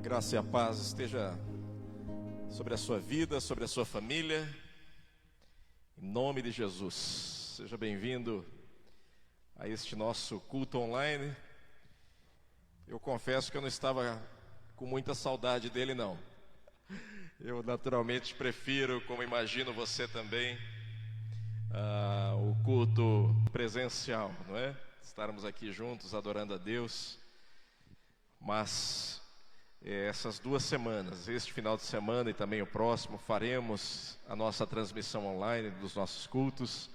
a graça e a paz esteja sobre a sua vida, sobre a sua família, em nome de Jesus. Seja bem-vindo a este nosso culto online. Eu confesso que eu não estava com muita saudade dele, não. Eu naturalmente prefiro, como imagino você também, o culto presencial, não é? Estarmos aqui juntos adorando a Deus. Mas essas 2 semanas, este final de semana e também o próximo, faremos a nossa transmissão online dos nossos cultos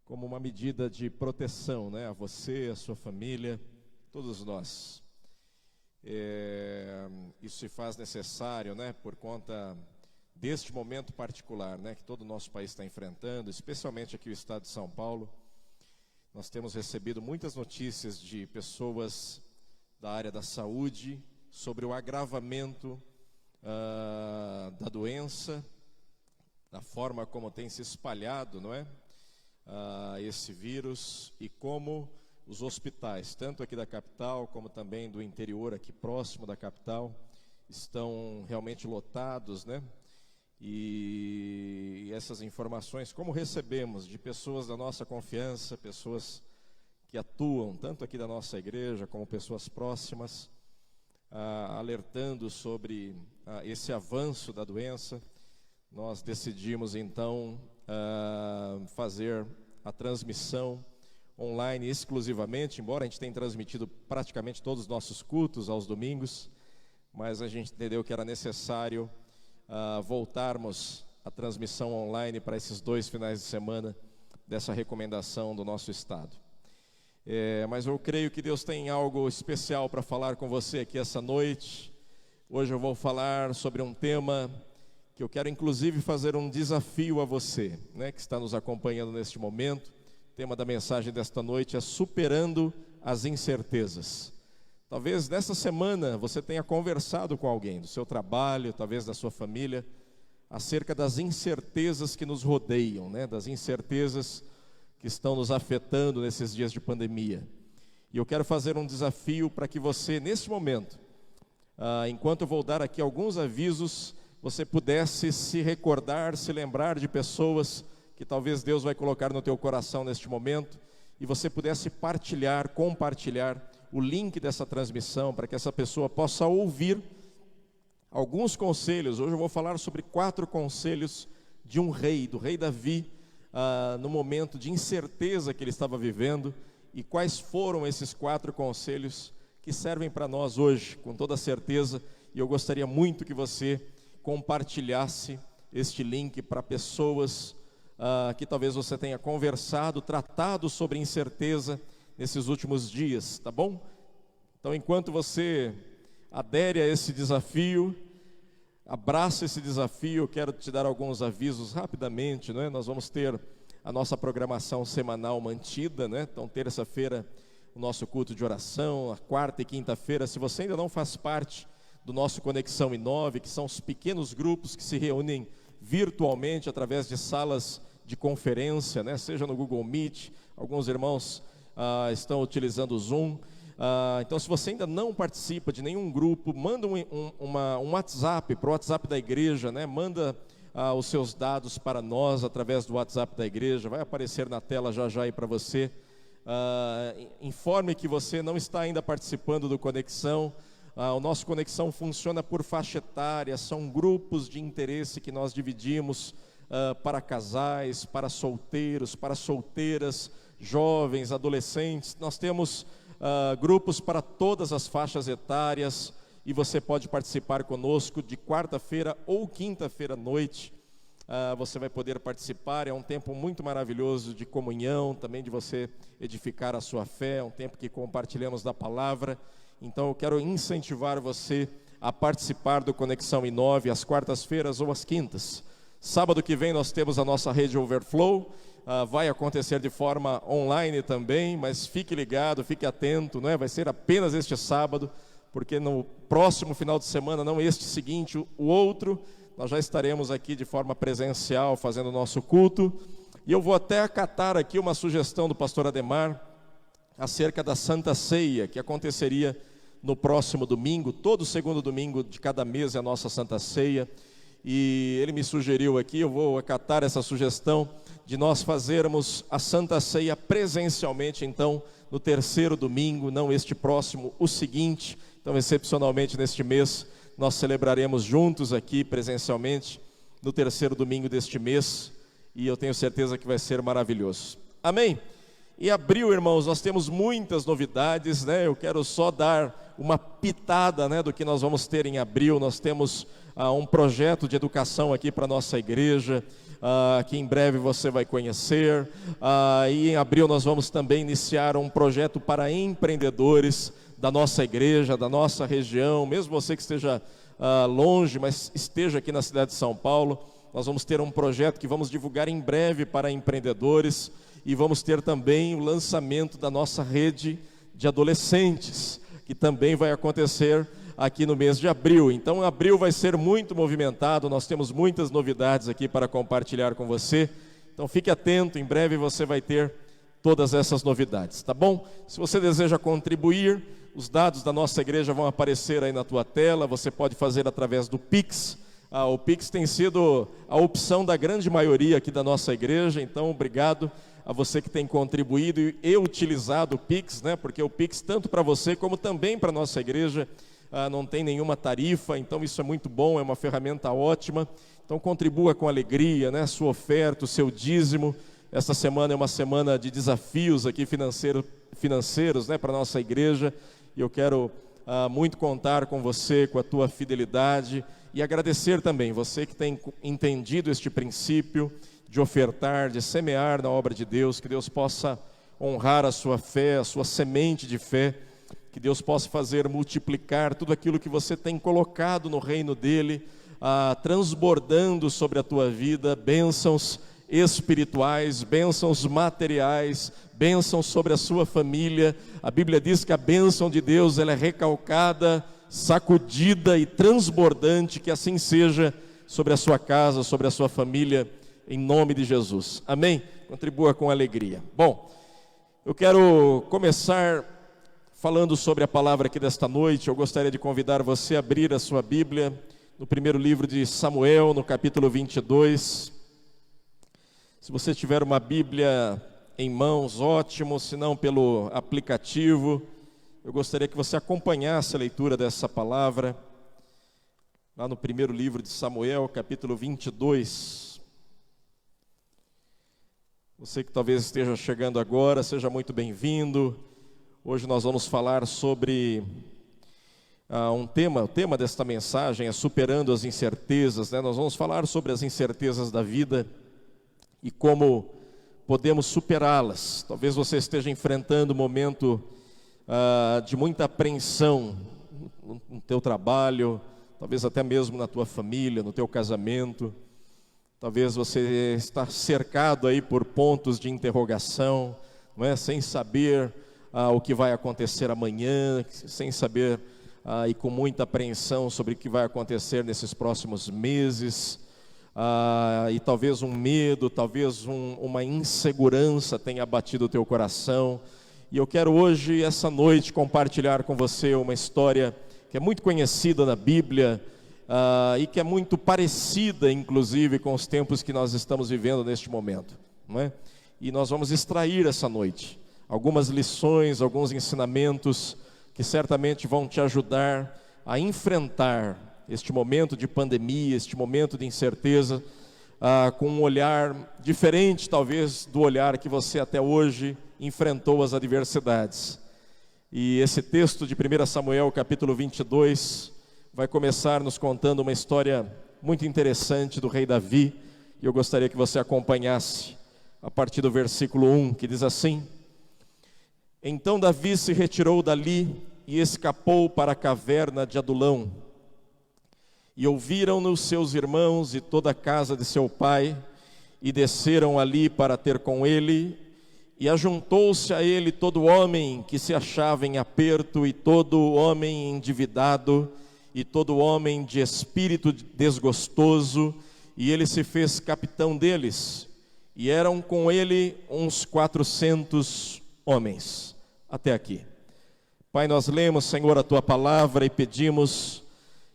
como uma medida de proteção, né, a você, a sua família, todos nós. Isso se faz necessário, né, por conta deste momento particular, né, que todo o nosso país está enfrentando, especialmente aqui o estado de São Paulo. Nós temos recebido muitas notícias de pessoas da área da saúde sobre o agravamento da doença, da forma como tem se espalhado, não é? Esse vírus, e como os hospitais, tanto aqui da capital como também do interior, aqui próximo da capital, estão realmente lotados, né? E essas informações, como recebemos de pessoas da nossa confiança, pessoas que atuam tanto aqui da nossa igreja como pessoas próximas, alertando sobre esse avanço da doença, nós decidimos então fazer a transmissão online exclusivamente, embora a gente tenha transmitido praticamente todos os nossos cultos aos domingos, mas a gente entendeu que era necessário voltarmos a transmissão online para esses 2 finais de semana dessa recomendação do nosso estado. Mas eu creio que Deus tem algo especial para falar com você aqui essa noite. Hoje eu vou falar sobre um tema que eu quero inclusive fazer um desafio a você, né, que está nos acompanhando neste momento. O tema da mensagem desta noite é superando as incertezas. Talvez nessa semana você tenha conversado com alguém do seu trabalho, talvez da sua família, acerca das incertezas que nos rodeiam, né, das incertezas que estão nos afetando nesses dias de pandemia. E eu quero fazer um desafio para que você, neste momento, enquanto eu vou dar aqui alguns avisos, você pudesse se recordar, se lembrar de pessoas que talvez Deus vai colocar no teu coração neste momento, e você pudesse compartilhar o link dessa transmissão, para que essa pessoa possa ouvir alguns conselhos. Hoje eu vou falar sobre 4 conselhos de um rei, do rei Davi, no momento de incerteza que ele estava vivendo, e quais foram esses 4 conselhos que servem para nós hoje, com toda certeza. E eu gostaria muito que você compartilhasse este link para pessoas que talvez você tenha conversado, tratado sobre incerteza nesses últimos dias, tá bom? Então, enquanto você adere a esse desafio, abraça esse desafio, eu quero te dar alguns avisos rapidamente, né? Nós vamos ter a nossa programação semanal mantida, né? Então, terça-feira, o nosso culto de oração, a quarta e quinta-feira. Se você ainda não faz parte do nosso Conexão I9, que são os pequenos grupos que se reúnem virtualmente através de salas de conferência, né? Seja no Google Meet, alguns irmãos estão utilizando o Zoom. Então, se você ainda não participa de nenhum grupo, manda um WhatsApp para o WhatsApp da igreja, né? Manda os seus dados para nós através do WhatsApp da igreja, vai aparecer na tela já aí para você. Informe que você não está ainda participando do Conexão. O nosso Conexão funciona por faixa etária, são grupos de interesse que nós dividimos para casais, para solteiros, para solteiras, jovens, adolescentes. Nós temos grupos para todas as faixas etárias, e você pode participar conosco de quarta-feira ou quinta-feira à noite. Você vai poder participar. É um tempo muito maravilhoso de comunhão, também de você edificar a sua fé, é um tempo que compartilhamos da palavra. Então eu quero incentivar você a participar do Conexão I9 às quartas-feiras ou às quintas. Sábado que vem nós temos a nossa rede Overflow. Vai acontecer de forma online também, mas fique ligado, fique atento, né? Vai ser apenas este sábado, porque no próximo final de semana, não este seguinte, o outro, nós já estaremos aqui de forma presencial fazendo o nosso culto. E eu vou até acatar aqui uma sugestão do pastor Ademar acerca da Santa Ceia, que aconteceria no próximo domingo. Todo segundo domingo de cada mês é a nossa Santa Ceia. E ele me sugeriu aqui, eu vou acatar essa sugestão, de nós fazermos a Santa Ceia presencialmente, então, no terceiro domingo, não este próximo, o seguinte. Então, excepcionalmente neste mês, nós celebraremos juntos aqui presencialmente, no terceiro domingo deste mês, e eu tenho certeza que vai ser maravilhoso. Amém? Em abril, irmãos, nós temos muitas novidades, né? Eu quero só dar uma pitada, né, do que nós vamos ter em abril. Nós temos um projeto de educação aqui para a nossa igreja, que em breve você vai conhecer. E em abril nós vamos também iniciar um projeto para empreendedores da nossa igreja, da nossa região. Mesmo você que esteja longe, mas esteja aqui na cidade de São Paulo, nós vamos ter um projeto que vamos divulgar em breve para empreendedores. E vamos ter também o lançamento da nossa rede de adolescentes, que também vai acontecer aqui no mês de abril. Então, abril vai ser muito movimentado, nós temos muitas novidades aqui para compartilhar com você. Então, fique atento, em breve você vai ter todas essas novidades, tá bom? Se você deseja contribuir, os dados da nossa igreja vão aparecer aí na tua tela, você pode fazer através do Pix. O Pix tem sido a opção da grande maioria aqui da nossa igreja, então obrigado a você que tem contribuído e utilizado o Pix, né? Porque o Pix, tanto para você como também para a nossa igreja, não tem nenhuma tarifa, então isso é muito bom, é uma ferramenta ótima. Então contribua com alegria, né? Sua oferta, o seu dízimo. Esta semana é uma semana de desafios aqui financeiros, né, para a nossa igreja, e eu quero muito contar com você, com a tua fidelidade, e agradecer também você que tem entendido este princípio de ofertar, de semear na obra de Deus, que Deus possa honrar a sua fé, a sua semente de fé, que Deus possa fazer multiplicar tudo aquilo que você tem colocado no reino dEle, transbordando sobre a tua vida bênçãos espirituais, bênçãos materiais, bênçãos sobre a sua família. A Bíblia diz que a bênção de Deus ela é recalcada, sacudida e transbordante, que assim seja sobre a sua casa, sobre a sua família, em nome de Jesus. Amém? Contribua com alegria. Bom, eu quero começar falando sobre a palavra aqui desta noite. Eu gostaria de convidar você a abrir a sua Bíblia no primeiro livro de Samuel, no capítulo 22. Se você tiver uma Bíblia em mãos, ótimo, se não pelo aplicativo, eu gostaria que você acompanhasse a leitura dessa palavra, lá no primeiro livro de Samuel, capítulo 22. Você que talvez esteja chegando agora, seja muito bem-vindo. Hoje nós vamos falar sobre um tema. O tema desta mensagem é superando as incertezas, né? Nós vamos falar sobre as incertezas da vida e como podemos superá-las. Talvez você esteja enfrentando um momento de muita apreensão no teu trabalho, talvez até mesmo na tua família, no teu casamento. Talvez você está cercado aí por pontos de interrogação, não é? Sem saber o que vai acontecer amanhã, sem saber e com muita apreensão sobre o que vai acontecer nesses próximos meses. E talvez um medo, talvez uma insegurança tenha abatido o teu coração. E eu quero hoje, essa noite, compartilhar com você uma história que é muito conhecida na Bíblia, e que é muito parecida, inclusive, com os tempos que nós estamos vivendo neste momento, não é? E nós vamos extrair essa noite algumas lições, alguns ensinamentos que certamente vão te ajudar a enfrentar este momento de pandemia, este momento de incerteza, com um olhar diferente, talvez, do olhar que você até hoje enfrentou as adversidades. E esse texto de 1 Samuel, capítulo 22, vai começar nos contando uma história muito interessante do rei Davi, e eu gostaria que você acompanhasse a partir do versículo 1, que diz assim: Então Davi se retirou dali e escapou para a caverna de Adulão. E ouviram-no seus irmãos e toda a casa de seu pai, e desceram ali para ter com ele, e ajuntou-se a ele todo homem que se achava em aperto, e todo homem endividado, e todo homem de espírito desgostoso, e ele se fez capitão deles, e eram com ele uns 400 homens. Até aqui. Pai, nós lemos, Senhor, a Tua palavra e pedimos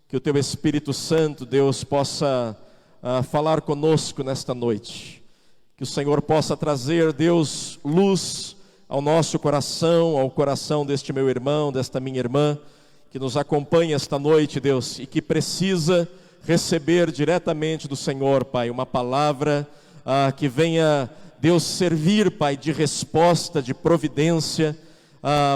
que o Teu Espírito Santo, Deus, possa falar conosco nesta noite. Que o Senhor possa trazer, Deus, luz ao nosso coração, ao coração deste meu irmão, desta minha irmã, que nos acompanha esta noite, Deus, e que precisa receber diretamente do Senhor, Pai, uma palavra que venha, Deus, servir, Pai, de resposta, de providência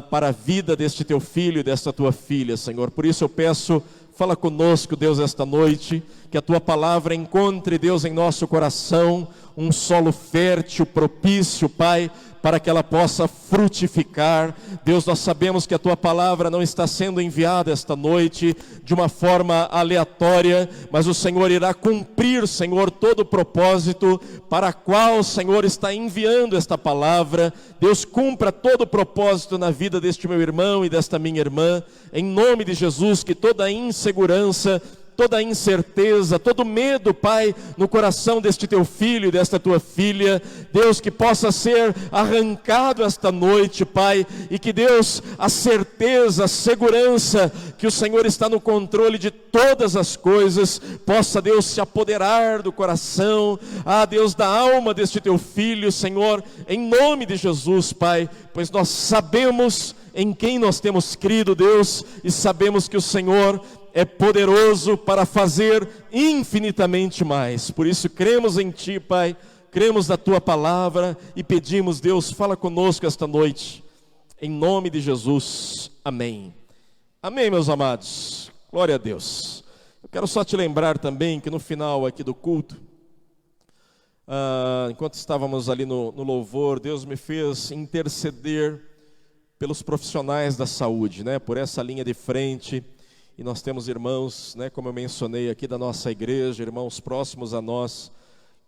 para a vida deste Teu filho e desta Tua filha, Senhor. Por isso eu peço, fala conosco, Deus, esta noite, que a Tua palavra encontre, Deus, em nosso coração, um solo fértil, propício, Pai, para que ela possa frutificar. Deus, nós sabemos que a Tua palavra não está sendo enviada esta noite de uma forma aleatória, mas o Senhor irá cumprir, Senhor, todo o propósito para a qual o Senhor está enviando esta palavra. Deus, cumpra todo o propósito na vida deste meu irmão e desta minha irmã, em nome de Jesus. Que toda a insegurança, toda a incerteza, todo medo, Pai, no coração deste Teu filho e desta Tua filha, Deus, que possa ser arrancado esta noite, Pai, e que, Deus, a certeza, a segurança que o Senhor está no controle de todas as coisas, possa, Deus, se apoderar do coração, Deus, da alma deste Teu filho, Senhor, em nome de Jesus, Pai, pois nós sabemos em quem nós temos crido, Deus, e sabemos que o Senhor é poderoso para fazer infinitamente mais. Por isso cremos em Ti, Pai, cremos na Tua palavra e pedimos, Deus, fala conosco esta noite, em nome de Jesus, amém. Amém, meus amados, glória a Deus. Eu quero só te lembrar também que no final aqui do culto, enquanto estávamos ali no louvor, Deus me fez interceder pelos profissionais da saúde, né, por essa linha de frente. E nós temos irmãos, né, como eu mencionei aqui da nossa igreja, irmãos próximos a nós,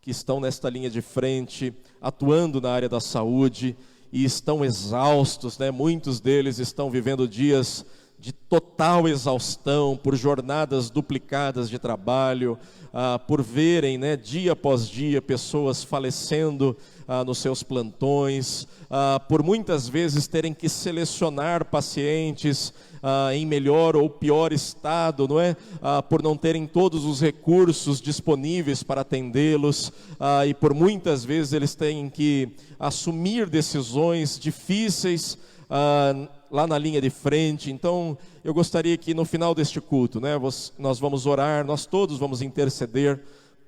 que estão nesta linha de frente, atuando na área da saúde, e estão exaustos, né? Muitos deles estão vivendo dias de total exaustão, por jornadas duplicadas de trabalho, por verem, né, dia após dia, pessoas falecendo nos seus plantões, por muitas vezes terem que selecionar pacientes em melhor ou pior estado, não é? Por não terem todos os recursos disponíveis para atendê-los, e por muitas vezes eles têm que assumir decisões difíceis lá na linha de frente. Então eu gostaria que no final deste culto, né, nós vamos orar, nós todos vamos interceder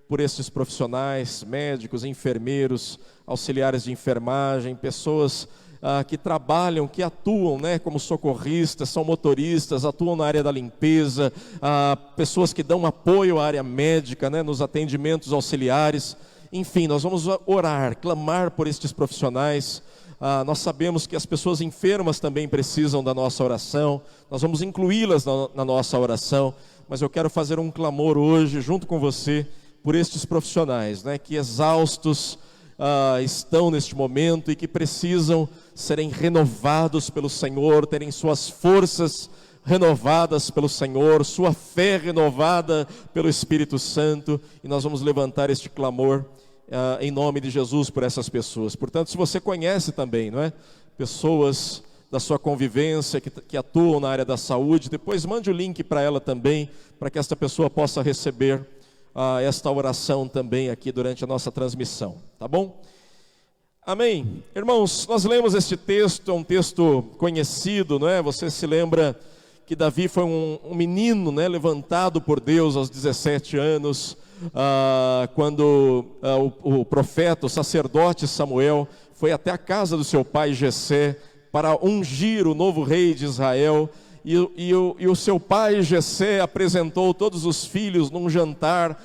por esses profissionais, médicos, enfermeiros, auxiliares de enfermagem, pessoas que trabalham, que atuam, né, como socorristas, são motoristas, atuam na área da limpeza, pessoas que dão apoio à área médica, né, nos atendimentos auxiliares. Enfim, nós vamos orar, clamar por estes profissionais. Nós sabemos que as pessoas enfermas também precisam da nossa oração, nós vamos incluí-las na nossa oração, mas eu quero fazer um clamor hoje, junto com você, por estes profissionais, né, que exaustos estão neste momento e que precisam serem renovados pelo Senhor, terem suas forças renovadas pelo Senhor, sua fé renovada pelo Espírito Santo, e nós vamos levantar este clamor em nome de Jesus por essas pessoas. Portanto, se você conhece também, não é, pessoas da sua convivência que atuam na área da saúde, depois mande o link para ela também, para que esta pessoa possa receber esta oração também aqui durante a nossa transmissão, tá bom? Amém. Irmãos, nós lemos este texto, é um texto conhecido, não é? Você se lembra que Davi foi um menino, né, levantado por Deus aos 17 anos, quando o profeta, o sacerdote Samuel, foi até a casa do seu pai Jessé para ungir o novo rei de Israel. E o seu pai Jessé apresentou todos os filhos num jantar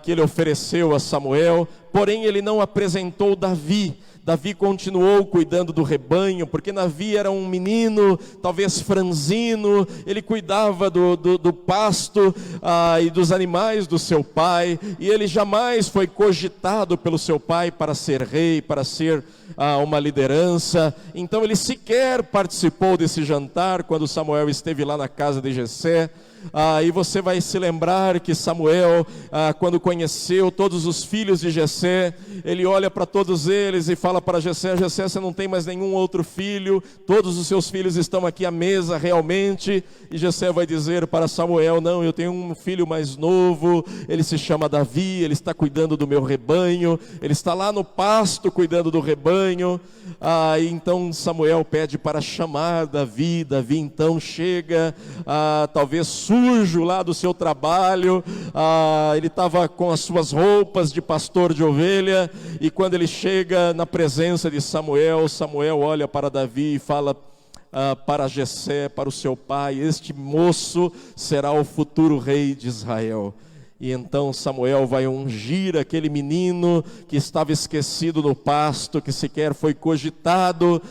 que ele ofereceu a Samuel, porém ele não apresentou Davi. Davi continuou cuidando do rebanho, porque Davi era um menino, talvez franzino, ele cuidava do pasto e dos animais do seu pai, e ele jamais foi cogitado pelo seu pai para ser rei, para ser uma liderança. Então ele sequer participou desse jantar quando Samuel esteve lá na casa de Jessé. E você vai se lembrar que Samuel, quando conheceu todos os filhos de Jessé, ele olha para todos eles e fala para Jessé: Jessé, você não tem mais nenhum outro filho, todos os seus filhos estão aqui à mesa realmente. E Jessé vai dizer para Samuel: não, eu tenho um filho mais novo, ele se chama Davi, ele está cuidando do meu rebanho, ele está lá no pasto cuidando do rebanho. E então Samuel pede para chamar Davi. Davi então chega, talvez sujo lá do seu trabalho, ele estava com as suas roupas de pastor de ovelha, e quando ele chega na presença de Samuel, Samuel olha para Davi e fala para Jessé, para o seu pai: este moço será o futuro rei de Israel. E então Samuel vai ungir aquele menino que estava esquecido no pasto, que sequer foi cogitado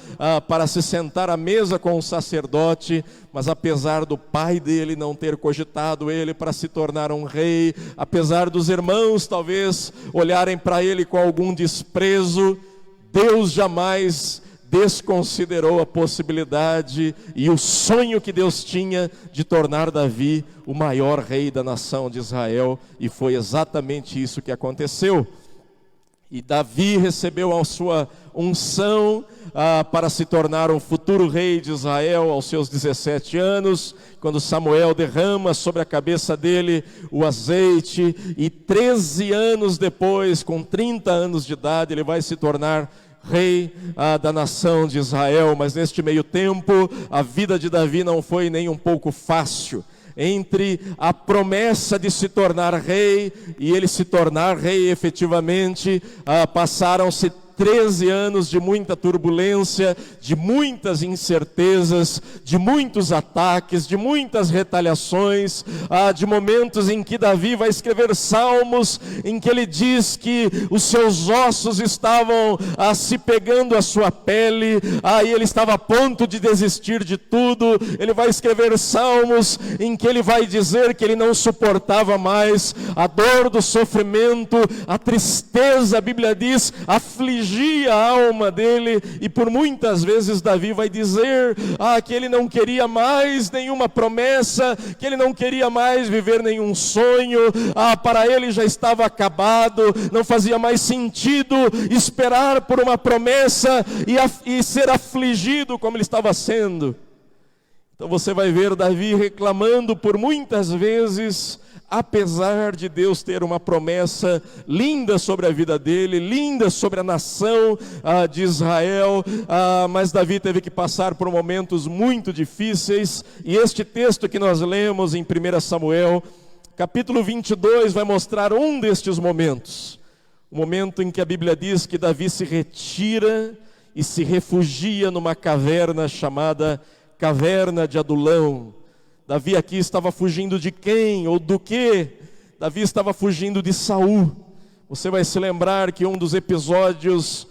para se sentar à mesa com o sacerdote, mas apesar do pai dele não ter cogitado ele para se tornar um rei, apesar dos irmãos talvez olharem para ele com algum desprezo, Deus jamais desconsiderou a possibilidade e o sonho que Deus tinha de tornar Davi o maior rei da nação de Israel, e foi exatamente isso que aconteceu. E Davi recebeu a sua unção para se tornar um futuro rei de Israel aos seus 17 anos, quando Samuel derrama sobre a cabeça dele o azeite, e 13 anos depois, com 30 anos de idade, ele vai se tornar rei da nação de Israel. Mas neste meio tempo, a vida de Davi não foi nem um pouco fácil. Entre a promessa de se tornar rei e ele se tornar rei efetivamente, passaram-se 13 anos de muita turbulência, de muitas incertezas, de muitos ataques, de muitas retaliações, de momentos em que Davi vai escrever salmos, em que ele diz que os seus ossos estavam se pegando à sua pele, e ele estava a ponto de desistir de tudo. Ele vai escrever salmos em que ele vai dizer que ele não suportava mais a dor do sofrimento, a tristeza, a Bíblia diz, afligia a alma dele, e por muitas vezes Davi vai dizer que ele não queria mais nenhuma promessa, que ele não queria mais viver nenhum sonho, para ele já estava acabado, não fazia mais sentido esperar por uma promessa e ser afligido como ele estava sendo. Então você vai ver Davi reclamando por muitas vezes, apesar de Deus ter uma promessa linda sobre a vida dele, linda sobre a nação de Israel, mas Davi teve que passar por momentos muito difíceis, e este texto que nós lemos em 1 Samuel, capítulo 22, vai mostrar um destes momentos, o momento em que a Bíblia diz que Davi se retira e se refugia numa caverna chamada Caverna de Adulão. Davi aqui estava fugindo de quem ou do que? Davi estava fugindo de Saul. Você vai se lembrar que um dos episódios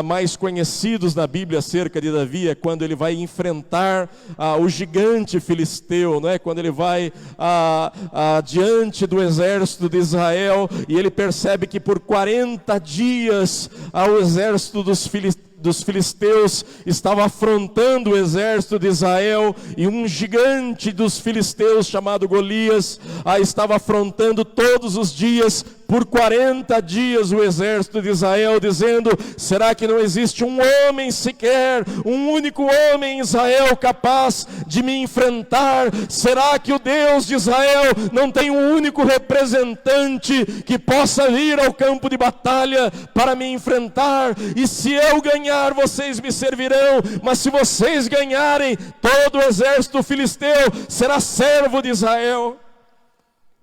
mais conhecidos na Bíblia acerca de Davi é quando ele vai enfrentar o gigante filisteu, não é? Quando ele vai diante do exército de Israel, e ele percebe que por 40 dias o exército dos filisteus estava afrontando o exército de Israel, e um gigante dos filisteus chamado Golias estava afrontando todos os dias, por 40 dias, o exército de Israel, dizendo: será que não existe um homem sequer, um único homem em Israel capaz de me enfrentar? Será que o Deus de Israel não tem um único representante que possa vir ao campo de batalha para me enfrentar? E se eu ganhar, vocês me servirão, mas se vocês ganharem, todo o exército filisteu será servo de Israel.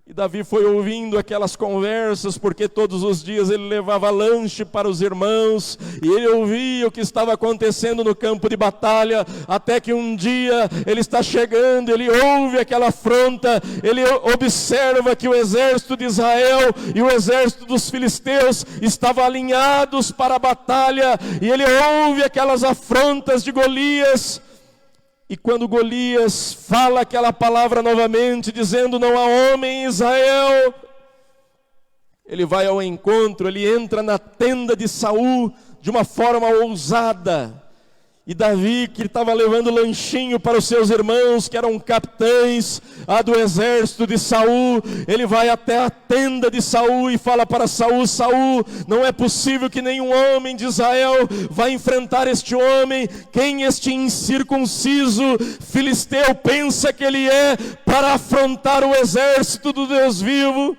E Davi foi ouvindo aquelas conversas, porque todos os dias ele levava lanche para os irmãos, e ele ouvia o que estava acontecendo no campo de batalha, até que um dia ele está chegando, ele ouve aquela afronta, ele observa que o exército de Israel e o exército dos filisteus estavam alinhados para a batalha, e ele ouve aquelas afrontas de Golias. E quando Golias fala aquela palavra novamente, dizendo: não há homem em Israel, ele vai ao encontro, ele entra na tenda de Saul de uma forma ousada, E Davi, que estava levando lanchinho para os seus irmãos, que eram capitães do exército de Saul, ele vai até a tenda de Saul e fala para Saul: Saul, não é possível que nenhum homem de Israel vá enfrentar este homem. Quem este incircunciso filisteu pensa que ele é para afrontar o exército do Deus vivo?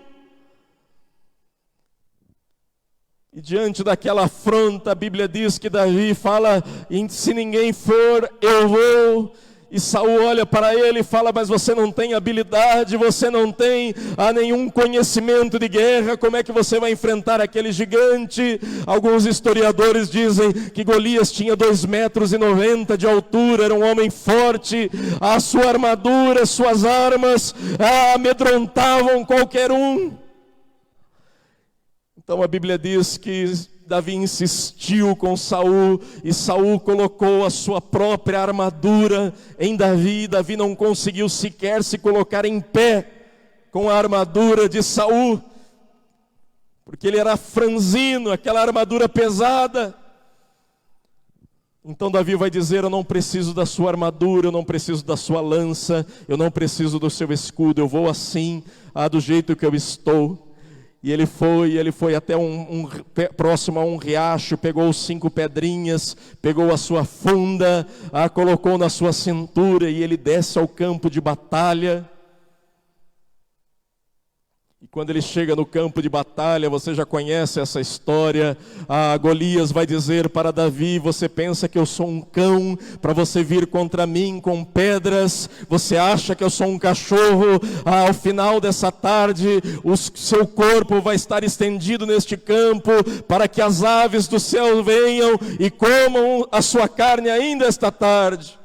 E diante daquela afronta, a Bíblia diz que Davi fala: se ninguém for, eu vou. E Saul olha para ele e fala: mas você não tem habilidade, você não tem nenhum conhecimento de guerra, como é que você vai enfrentar aquele gigante? Alguns historiadores dizem que Golias tinha 2,90 metros de altura, era um homem forte, a sua armadura, suas armas amedrontavam qualquer um. Então a Bíblia diz que Davi insistiu com Saul, e Saul colocou a sua própria armadura em Davi. Davi não conseguiu sequer se colocar em pé com a armadura de Saul, porque ele era franzino, aquela armadura pesada. Então Davi vai dizer: eu não preciso da sua armadura, eu não preciso da sua lança, eu não preciso do seu escudo, eu vou assim, do jeito que eu estou. E ele foi até próximo a um riacho, pegou 5 pedrinhas, pegou a sua funda, colocou na sua cintura, e ele desce ao campo de batalha. E quando ele chega no campo de batalha, você já conhece essa história. Golias vai dizer para Davi: você pensa que eu sou um cão para você vir contra mim com pedras? Você acha que eu sou um cachorro? Ao final dessa tarde, o seu corpo vai estar estendido neste campo, para que as aves do céu venham e comam a sua carne ainda esta tarde.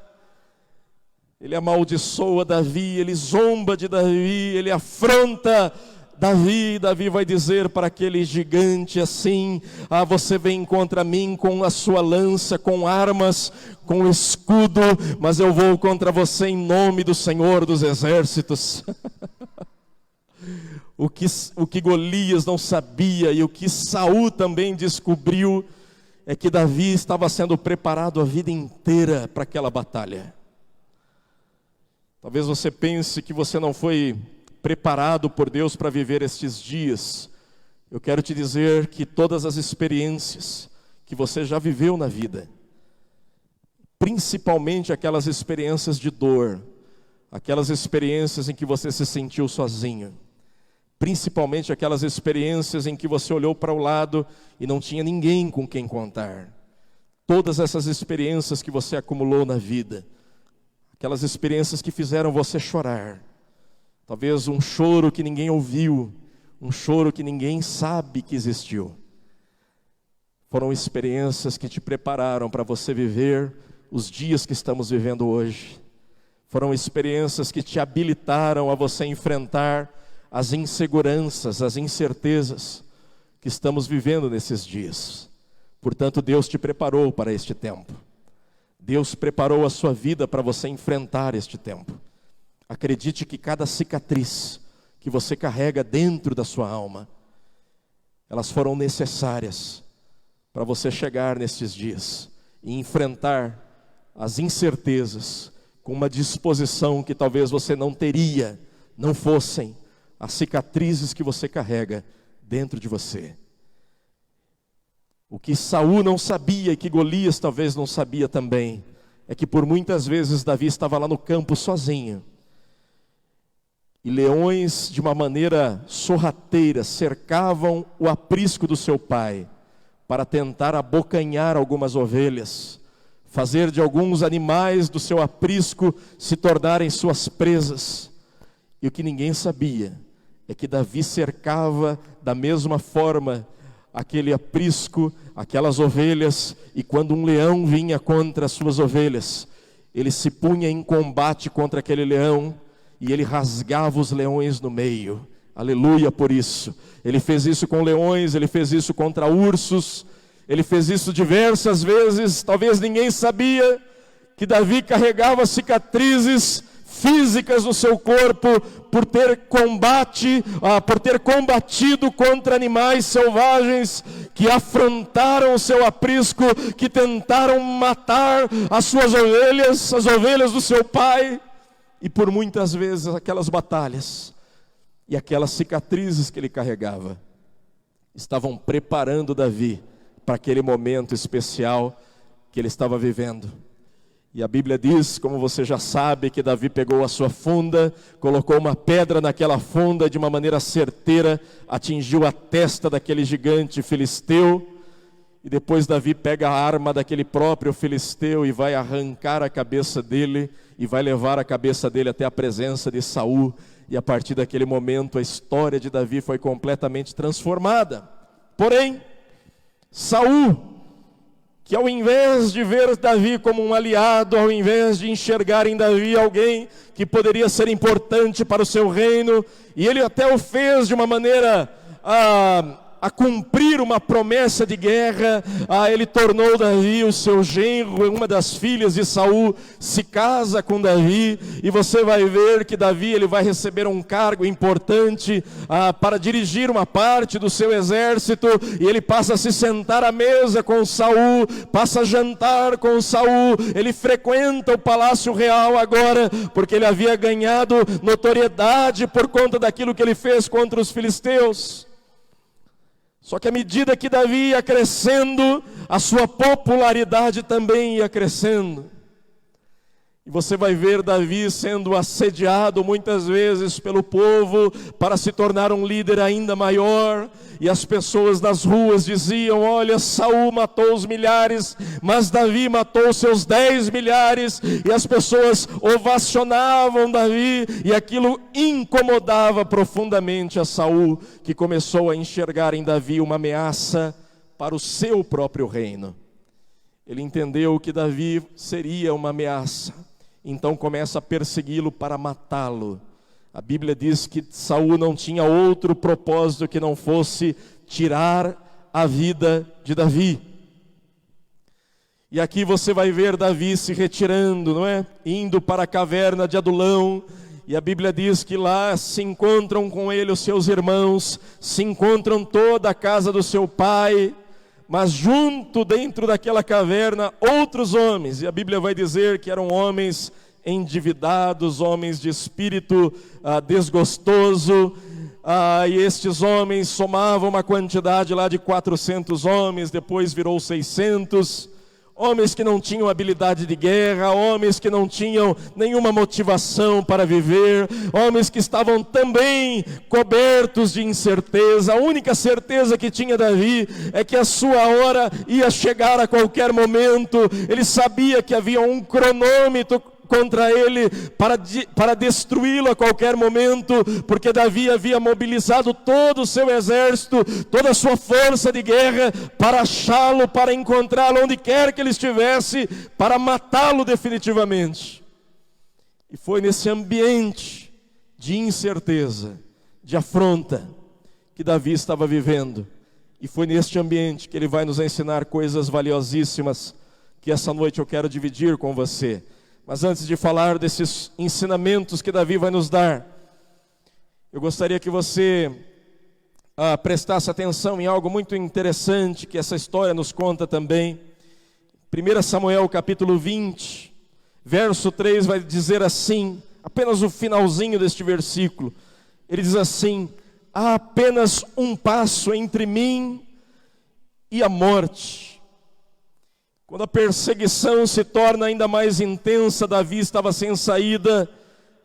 Ele amaldiçoa Davi, ele zomba de Davi, ele afronta Davi. Davi vai dizer para aquele gigante assim: você vem contra mim com a sua lança, com armas, com escudo, mas eu vou contra você em nome do Senhor dos Exércitos. O que Golias não sabia, e o que Saul também descobriu, é que Davi estava sendo preparado a vida inteira para aquela batalha. Talvez você pense que você não foi preparado por Deus para viver estes dias. Eu quero te dizer que todas as experiências que você já viveu na vida, principalmente aquelas experiências de dor, aquelas experiências em que você se sentiu sozinho, principalmente aquelas experiências em que você olhou para o lado e não tinha ninguém com quem contar, todas essas experiências que você acumulou na vida, aquelas experiências que fizeram você chorar, talvez um choro que ninguém ouviu, um choro que ninguém sabe que existiu. Foram experiências que te prepararam para você viver os dias que estamos vivendo hoje. Foram experiências que te habilitaram a você enfrentar as inseguranças, as incertezas que estamos vivendo nesses dias. Portanto, Deus te preparou para este tempo. Deus preparou a sua vida para você enfrentar este tempo. Acredite que cada cicatriz que você carrega dentro da sua alma, elas foram necessárias para você chegar nestes dias e enfrentar as incertezas com uma disposição que talvez você não teria, não fossem as cicatrizes que você carrega dentro de você. O que Saul não sabia e que Golias talvez não sabia também, é que por muitas vezes Davi estava lá no campo sozinho, e leões de uma maneira sorrateira cercavam o aprisco do seu pai, para tentar abocanhar algumas ovelhas, fazer de alguns animais do seu aprisco se tornarem suas presas. E o que ninguém sabia é que Davi cercava da mesma forma aquele aprisco, aquelas ovelhas, e quando um leão vinha contra as suas ovelhas, ele se punha em combate contra aquele leão, e ele rasgava os leões no meio. Aleluia por isso. Ele fez isso com leões, ele fez isso contra ursos, ele fez isso diversas vezes. Talvez ninguém sabia que Davi carregava cicatrizes físicas no seu corpo por ter combatido contra animais selvagens que afrontaram o seu aprisco, que tentaram matar as suas ovelhas, as ovelhas do seu pai, e por muitas vezes aquelas batalhas e aquelas cicatrizes que ele carregava estavam preparando Davi para aquele momento especial que ele estava vivendo. E a Bíblia diz, como você já sabe, que Davi pegou a sua funda, colocou uma pedra naquela funda, de uma maneira certeira, atingiu a testa daquele gigante filisteu, e depois Davi pega a arma daquele próprio filisteu e vai arrancar a cabeça dele, e vai levar a cabeça dele até a presença de Saul, e a partir daquele momento a história de Davi foi completamente transformada. Porém, Saul, que ao invés de ver Davi como um aliado, ao invés de enxergar em Davi alguém que poderia ser importante para o seu reino, e ele até o fez de uma maneira a cumprir uma promessa de guerra, ele tornou Davi o seu genro, uma das filhas de Saul se casa com Davi, e você vai ver que Davi ele vai receber um cargo importante para dirigir uma parte do seu exército, e ele passa a se sentar à mesa com Saul, passa a jantar com Saul, ele frequenta o palácio real agora, porque ele havia ganhado notoriedade por conta daquilo que ele fez contra os filisteus. Só que à medida que Davi ia crescendo, a sua popularidade também ia crescendo. E você vai ver Davi sendo assediado muitas vezes pelo povo para se tornar um líder ainda maior. E as pessoas nas ruas diziam: olha, Saul matou os milhares, mas Davi matou seus 10 milhares. E as pessoas ovacionavam Davi, e aquilo incomodava profundamente a Saul, que começou a enxergar em Davi uma ameaça para o seu próprio reino. Ele entendeu que Davi seria uma ameaça, então começa a persegui-lo para matá-lo. A Bíblia diz que Saul não tinha outro propósito que não fosse tirar a vida de Davi. E aqui você vai ver Davi se retirando, não é? Indo para a caverna de Adulão. E a Bíblia diz que lá se encontram com ele os seus irmãos, se encontram toda a casa do seu pai. Mas junto, dentro daquela caverna, outros homens, e a Bíblia vai dizer que eram homens endividados, homens de espírito desgostoso, e estes homens somavam uma quantidade lá de 400 homens, depois virou 600, homens que não tinham habilidade de guerra, homens que não tinham nenhuma motivação para viver, homens que estavam também cobertos de incerteza. A única certeza que tinha Davi é que a sua hora ia chegar a qualquer momento. Ele sabia que havia um cronômetro contra ele para destruí-lo a qualquer momento, porque Davi havia mobilizado todo o seu exército, toda a sua força de guerra, para achá-lo, para encontrá-lo onde quer que ele estivesse, para matá-lo definitivamente. E foi nesse ambiente de incerteza, de afronta, que Davi estava vivendo, e foi neste ambiente que ele vai nos ensinar coisas valiosíssimas, que essa noite eu quero dividir com você. Mas antes de falar desses ensinamentos que Davi vai nos dar, eu gostaria que você prestasse atenção em algo muito interessante que essa história nos conta também. 1 Samuel capítulo 20, verso 3 vai dizer assim, apenas o finalzinho deste versículo. Ele diz assim: há apenas um passo entre mim e a morte. Quando a perseguição se torna ainda mais intensa, Davi estava sem saída,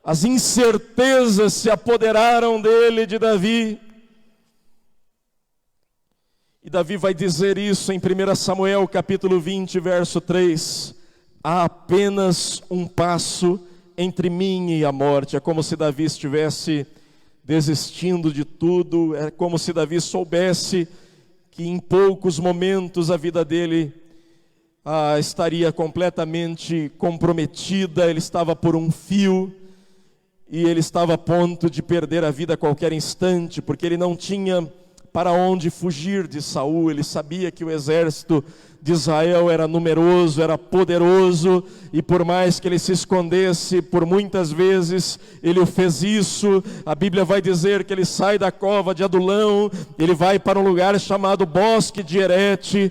as incertezas se apoderaram dele, de Davi. E Davi vai dizer isso em 1 Samuel capítulo 20, verso 3. Há apenas um passo entre mim e a morte. É como se Davi estivesse desistindo de tudo, é como se Davi soubesse que em poucos momentos a vida dele estaria completamente comprometida, ele estava por um fio, e ele estava a ponto de perder a vida a qualquer instante, porque ele não tinha para onde fugir de Saul. Ele sabia que o exército de Israel era numeroso, era poderoso, e por mais que ele se escondesse, por muitas vezes ele fez isso. A Bíblia vai dizer que ele sai da cova de Adulão, ele vai para um lugar chamado Bosque de Herete,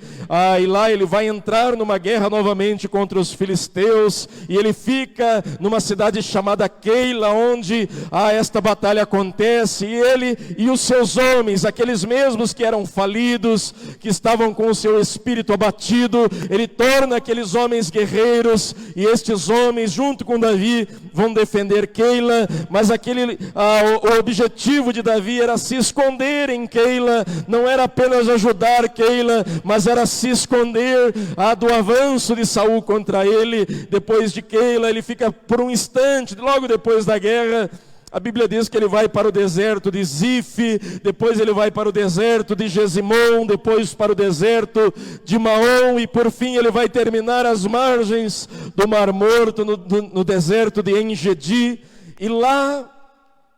e lá ele vai entrar numa guerra novamente contra os filisteus, e ele fica numa cidade chamada Keila, onde esta batalha acontece, e ele e os seus homens, aqueles mesmos que eram falidos, que estavam com o seu espírito abatido, ele torna aqueles homens guerreiros, e estes homens junto com Davi vão defender Keila. Mas o objetivo de Davi era se esconder em Keila, não era apenas ajudar Keila, mas era se esconder do avanço de Saul contra ele. Depois de Keila ele fica por um instante, logo depois da guerra, a Bíblia diz que ele vai para o deserto de Zif, depois ele vai para o deserto de Gesimon, depois para o deserto de Maom, e por fim ele vai terminar às margens do Mar Morto, no deserto de En-Gedi, e lá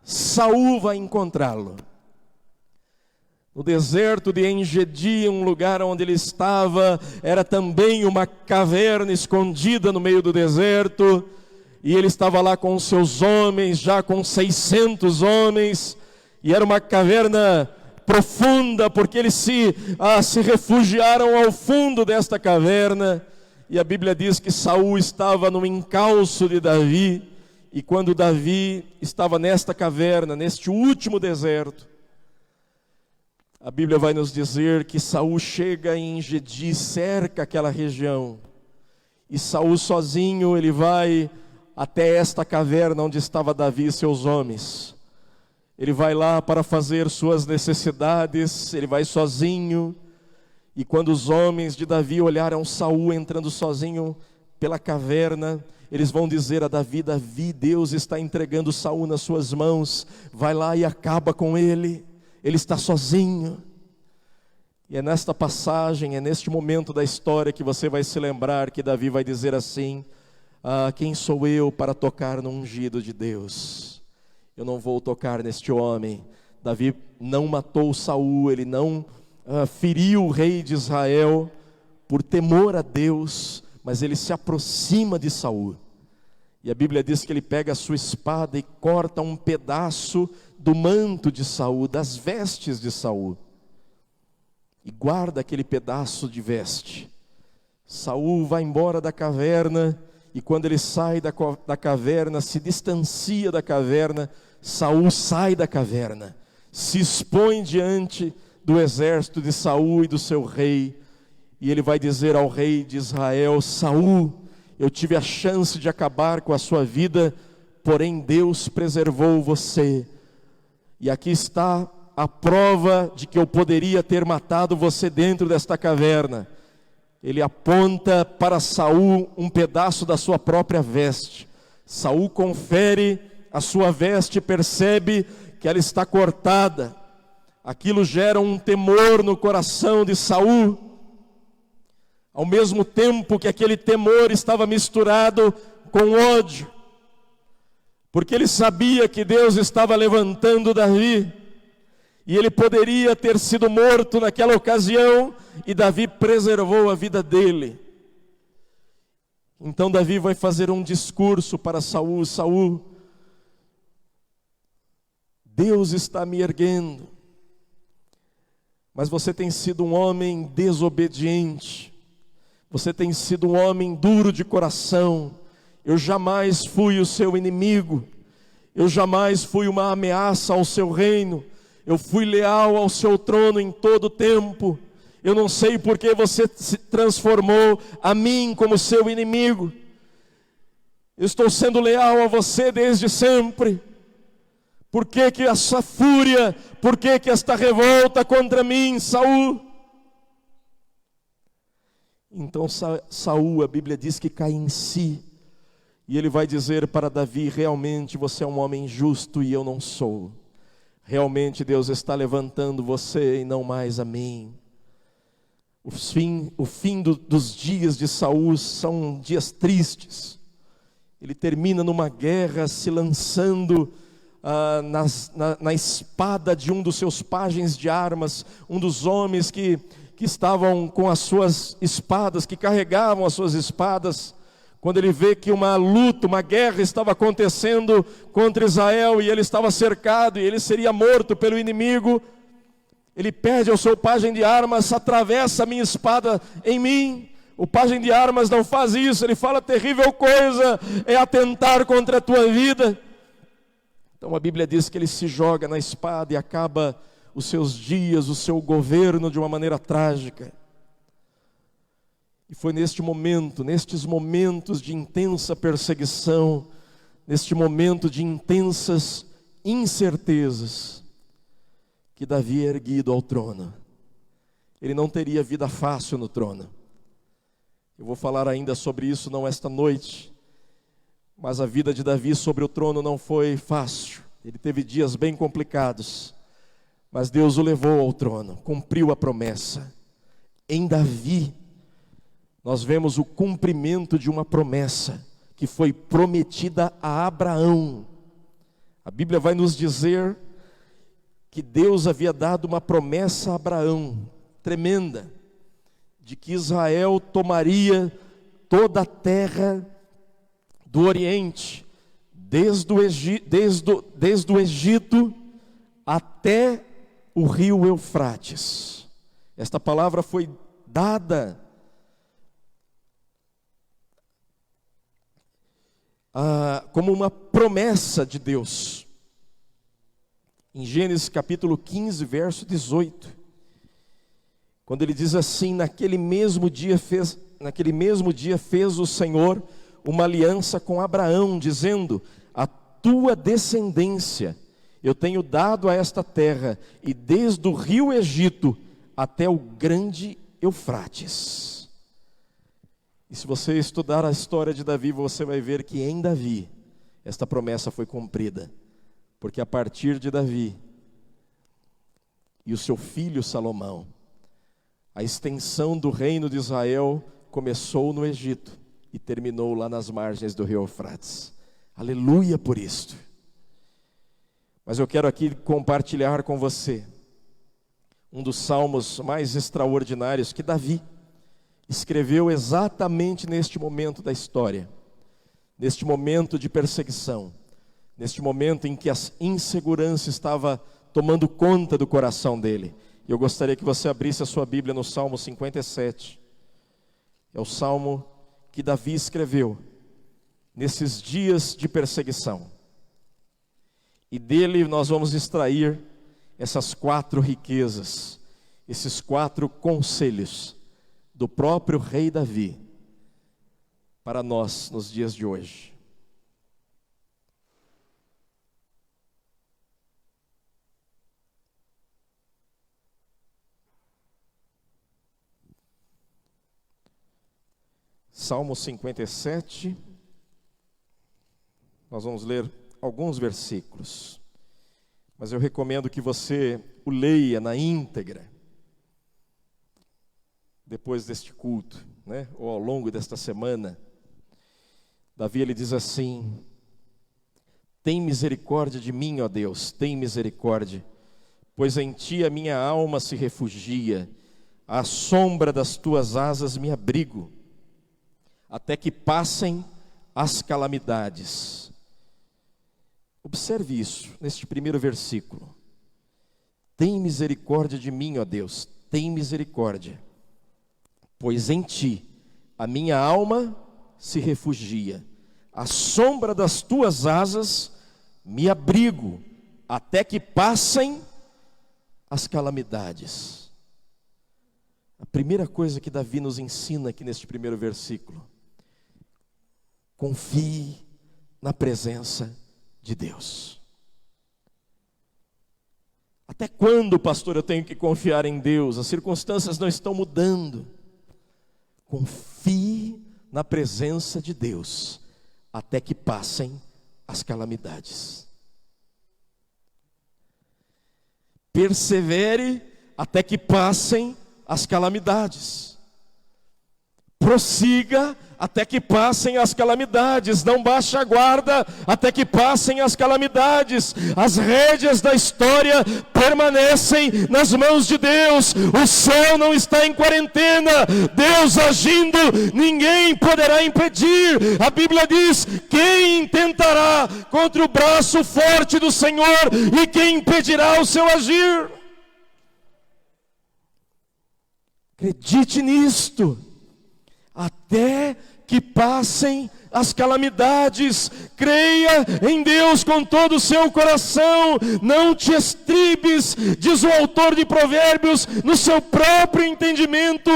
Saul vai encontrá-lo. No deserto de En-Gedi, um lugar onde ele estava, era também uma caverna escondida no meio do deserto, e ele estava lá com os seus homens, já com 600 homens, e era uma caverna profunda, porque eles se refugiaram ao fundo desta caverna. E a Bíblia diz que Saul estava no encalço de Davi, e quando Davi estava nesta caverna, neste último deserto, a Bíblia vai nos dizer que Saul chega em En-Gedi, cerca aquela região, e Saul sozinho, ele vai até esta caverna onde estava Davi e seus homens. Ele vai lá para fazer suas necessidades, ele vai sozinho, e quando os homens de Davi olharam Saul entrando sozinho pela caverna, eles vão dizer a Davi: Davi, Deus está entregando Saul nas suas mãos, vai lá e acaba com ele está sozinho. E é nesta passagem, é neste momento da história que você vai se lembrar que Davi vai dizer assim: quem sou eu para tocar no ungido de Deus? Eu não vou tocar neste homem. Davi não matou Saul, ele não feriu o rei de Israel por temor a Deus, mas ele se aproxima de Saul. E a Bíblia diz que ele pega a sua espada e corta um pedaço do manto de Saul, das vestes de Saul, e guarda aquele pedaço de veste. Saul vai embora da caverna, e quando ele sai da caverna, se distancia da caverna, Saul sai da caverna, se expõe diante do exército de Saul e do seu rei, e ele vai dizer ao rei de Israel: Saul, eu tive a chance de acabar com a sua vida, porém Deus preservou você, e aqui está a prova de que eu poderia ter matado você dentro desta caverna. Ele aponta para Saul um pedaço da sua própria veste. Saul confere a sua veste e percebe que ela está cortada. Aquilo gera um temor no coração de Saul, ao mesmo tempo que aquele temor estava misturado com ódio, porque ele sabia que Deus estava levantando Davi, e ele poderia ter sido morto naquela ocasião, e Davi preservou a vida dele. Então Davi vai fazer um discurso para Saul: Saul, Deus está me erguendo, mas você tem sido um homem desobediente, você tem sido um homem duro de coração. Eu jamais fui o seu inimigo, eu jamais fui uma ameaça ao seu reino, eu fui leal ao seu trono em todo o tempo. Eu não sei por que você se transformou a mim como seu inimigo. Eu estou sendo leal a você desde sempre. Por que que essa fúria? Por que que esta revolta contra mim, Saul? Então Saul, a Bíblia diz que cai em si, e ele vai dizer para Davi: realmente você é um homem justo e eu não sou. Realmente Deus está levantando você e não mais a mim. O fim dos dias de Saul são dias tristes. Ele termina numa guerra, se lançando na espada de um dos seus pajens de armas, um dos homens que que estavam com as suas espadas, que carregavam as suas espadas, quando ele vê que uma luta, uma guerra estava acontecendo contra Israel, e ele estava cercado, e ele seria morto pelo inimigo, ele pede ao seu pajem de armas: atravessa a minha espada em mim. O pajem de armas não faz isso, ele fala: terrível coisa é atentar contra a tua vida. Então a Bíblia diz que ele se joga na espada e acaba os seus dias, o seu governo de uma maneira trágica. E foi neste momento, nestes momentos de intensa perseguição, neste momento de intensas incertezas, que Davi é erguido ao trono. Ele não teria vida fácil no trono. Eu vou falar ainda sobre isso não esta noite, mas a vida de Davi sobre o trono não foi fácil. Ele teve dias bem complicados, mas Deus o levou ao trono, cumpriu a promessa. Em Davi, nós vemos o cumprimento de uma promessa que foi prometida a Abraão. A Bíblia vai nos dizer que Deus havia dado uma promessa a Abraão, tremenda, de que Israel tomaria toda a terra do Oriente, desde o Egito até o rio Eufrates. Esta palavra foi dada como uma promessa de Deus. Em Gênesis capítulo 15, verso 18, quando ele diz assim: naquele mesmo dia fez o Senhor uma aliança com Abraão, dizendo: a tua descendência eu tenho dado a esta terra, e desde o rio Egito até o grande Eufrates. E se você estudar a história de Davi, você vai ver que em Davi esta promessa foi cumprida, porque a partir de Davi e o seu filho Salomão, a extensão do reino de Israel começou no Egito e terminou lá nas margens do rio Eufrates. Aleluia por isto. Mas eu quero aqui compartilhar com você um dos salmos mais extraordinários que Davi escreveu exatamente neste momento da história, neste momento de perseguição, neste momento em que a insegurança estava tomando conta do coração dele. Eu gostaria que você abrisse a sua Bíblia no Salmo 57. É o salmo que Davi escreveu nesses dias de perseguição. E dele nós vamos extrair essas 4 riquezas, esses 4 conselhos do próprio rei Davi para nós nos dias de hoje. Salmo 57, nós vamos ler alguns versículos, mas eu recomendo que você o leia na íntegra, depois deste culto, né? Ou ao longo desta semana. Davi, ele diz assim: tem misericórdia de mim, ó Deus, tem misericórdia, pois em ti a minha alma se refugia, à sombra das tuas asas me abrigo, até que passem as calamidades. Observe isso, neste primeiro versículo. Tem misericórdia de mim, ó Deus, tem misericórdia, pois em ti a minha alma se refugia, à sombra das tuas asas me abrigo, até que passem as calamidades. A primeira coisa que Davi nos ensina aqui neste primeiro versículo: confie na presença de Deus. Até quando, pastor, eu tenho que confiar em Deus? As circunstâncias não estão mudando. Confie na presença de Deus, até que passem as calamidades. Persevere até que passem as calamidades. Prossiga até que passem as calamidades. Não baixe a guarda até que passem as calamidades. As rédeas da história permanecem nas mãos de Deus. O céu não está em quarentena. Deus agindo, ninguém poderá impedir. A Bíblia diz: quem intentará contra o braço forte do Senhor, e quem impedirá o seu agir? Acredite nisto. Até que passem as calamidades, creia em Deus com todo o seu coração, não te estribes, diz o autor de Provérbios, no seu próprio entendimento,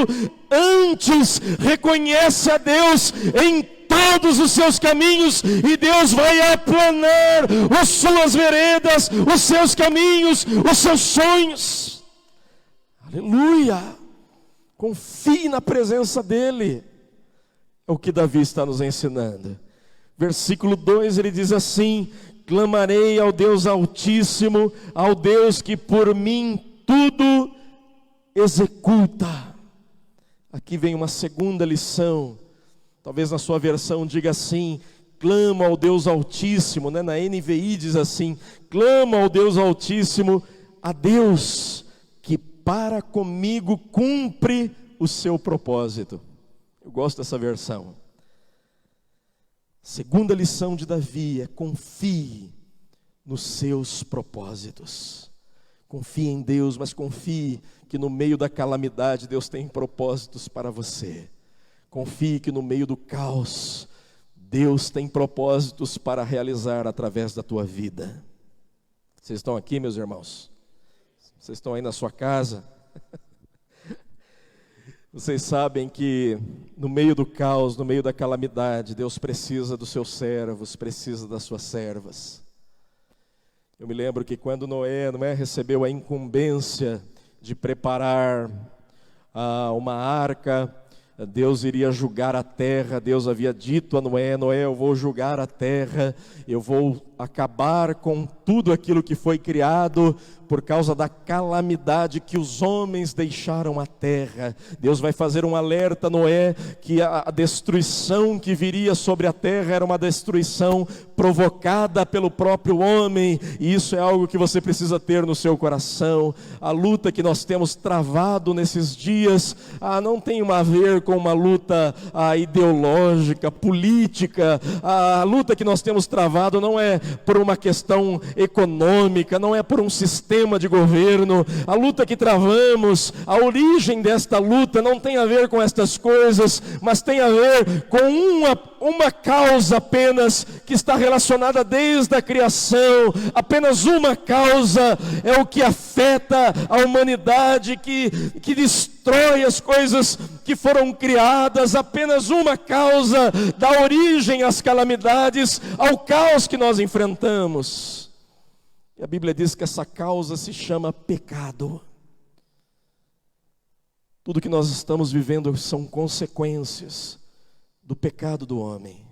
antes reconhece a Deus em todos os seus caminhos, e Deus vai aplanar as suas veredas, os seus caminhos, os seus sonhos. Aleluia! Confie na presença dEle. É o que Davi está nos ensinando. Versículo 2, ele diz assim: clamarei ao Deus Altíssimo, ao Deus que por mim tudo executa. Aqui vem uma segunda lição. Talvez na sua versão diga assim: clama ao Deus Altíssimo, né? Na NVI diz assim: clama ao Deus Altíssimo, a Deus que para comigo cumpre o seu propósito. Eu gosto dessa versão. Segunda lição de Davi é: confie nos seus propósitos. Confie em Deus, mas confie que no meio da calamidade Deus tem propósitos para você. Confie que no meio do caos Deus tem propósitos para realizar através da tua vida. Vocês estão aqui, meus irmãos? Vocês estão aí na sua casa? Vocês sabem que no meio do caos, no meio da calamidade, Deus precisa dos seus servos, precisa das suas servas. Eu me lembro que quando Noé recebeu a incumbência de preparar uma arca, Deus iria julgar a terra. Deus havia dito a Noé: Noé, eu vou julgar a terra, eu vou acabar com tudo aquilo que foi criado por causa da calamidade que os homens deixaram à terra. Deus vai fazer um alerta a Noé que a destruição que viria sobre a terra era uma destruição provocada pelo próprio homem, e isso é algo que você precisa ter no seu coração. A luta que nós temos travado nesses dias, não tem a ver com uma luta ideológica, política. A luta que nós temos travado não é por uma questão econômica, não é por um sistema de governo. A luta que travamos, a origem desta luta não tem a ver com estas coisas, mas tem a ver com uma causa apenas, que está relacionada desde a criação. Apenas uma causa é o que afeta a humanidade, que destrói as coisas que foram criadas. Apenas uma causa dá origem às calamidades, ao caos que nós enfrentamos. E a Bíblia diz que essa causa se chama pecado. Tudo que nós estamos vivendo são consequências do pecado do homem.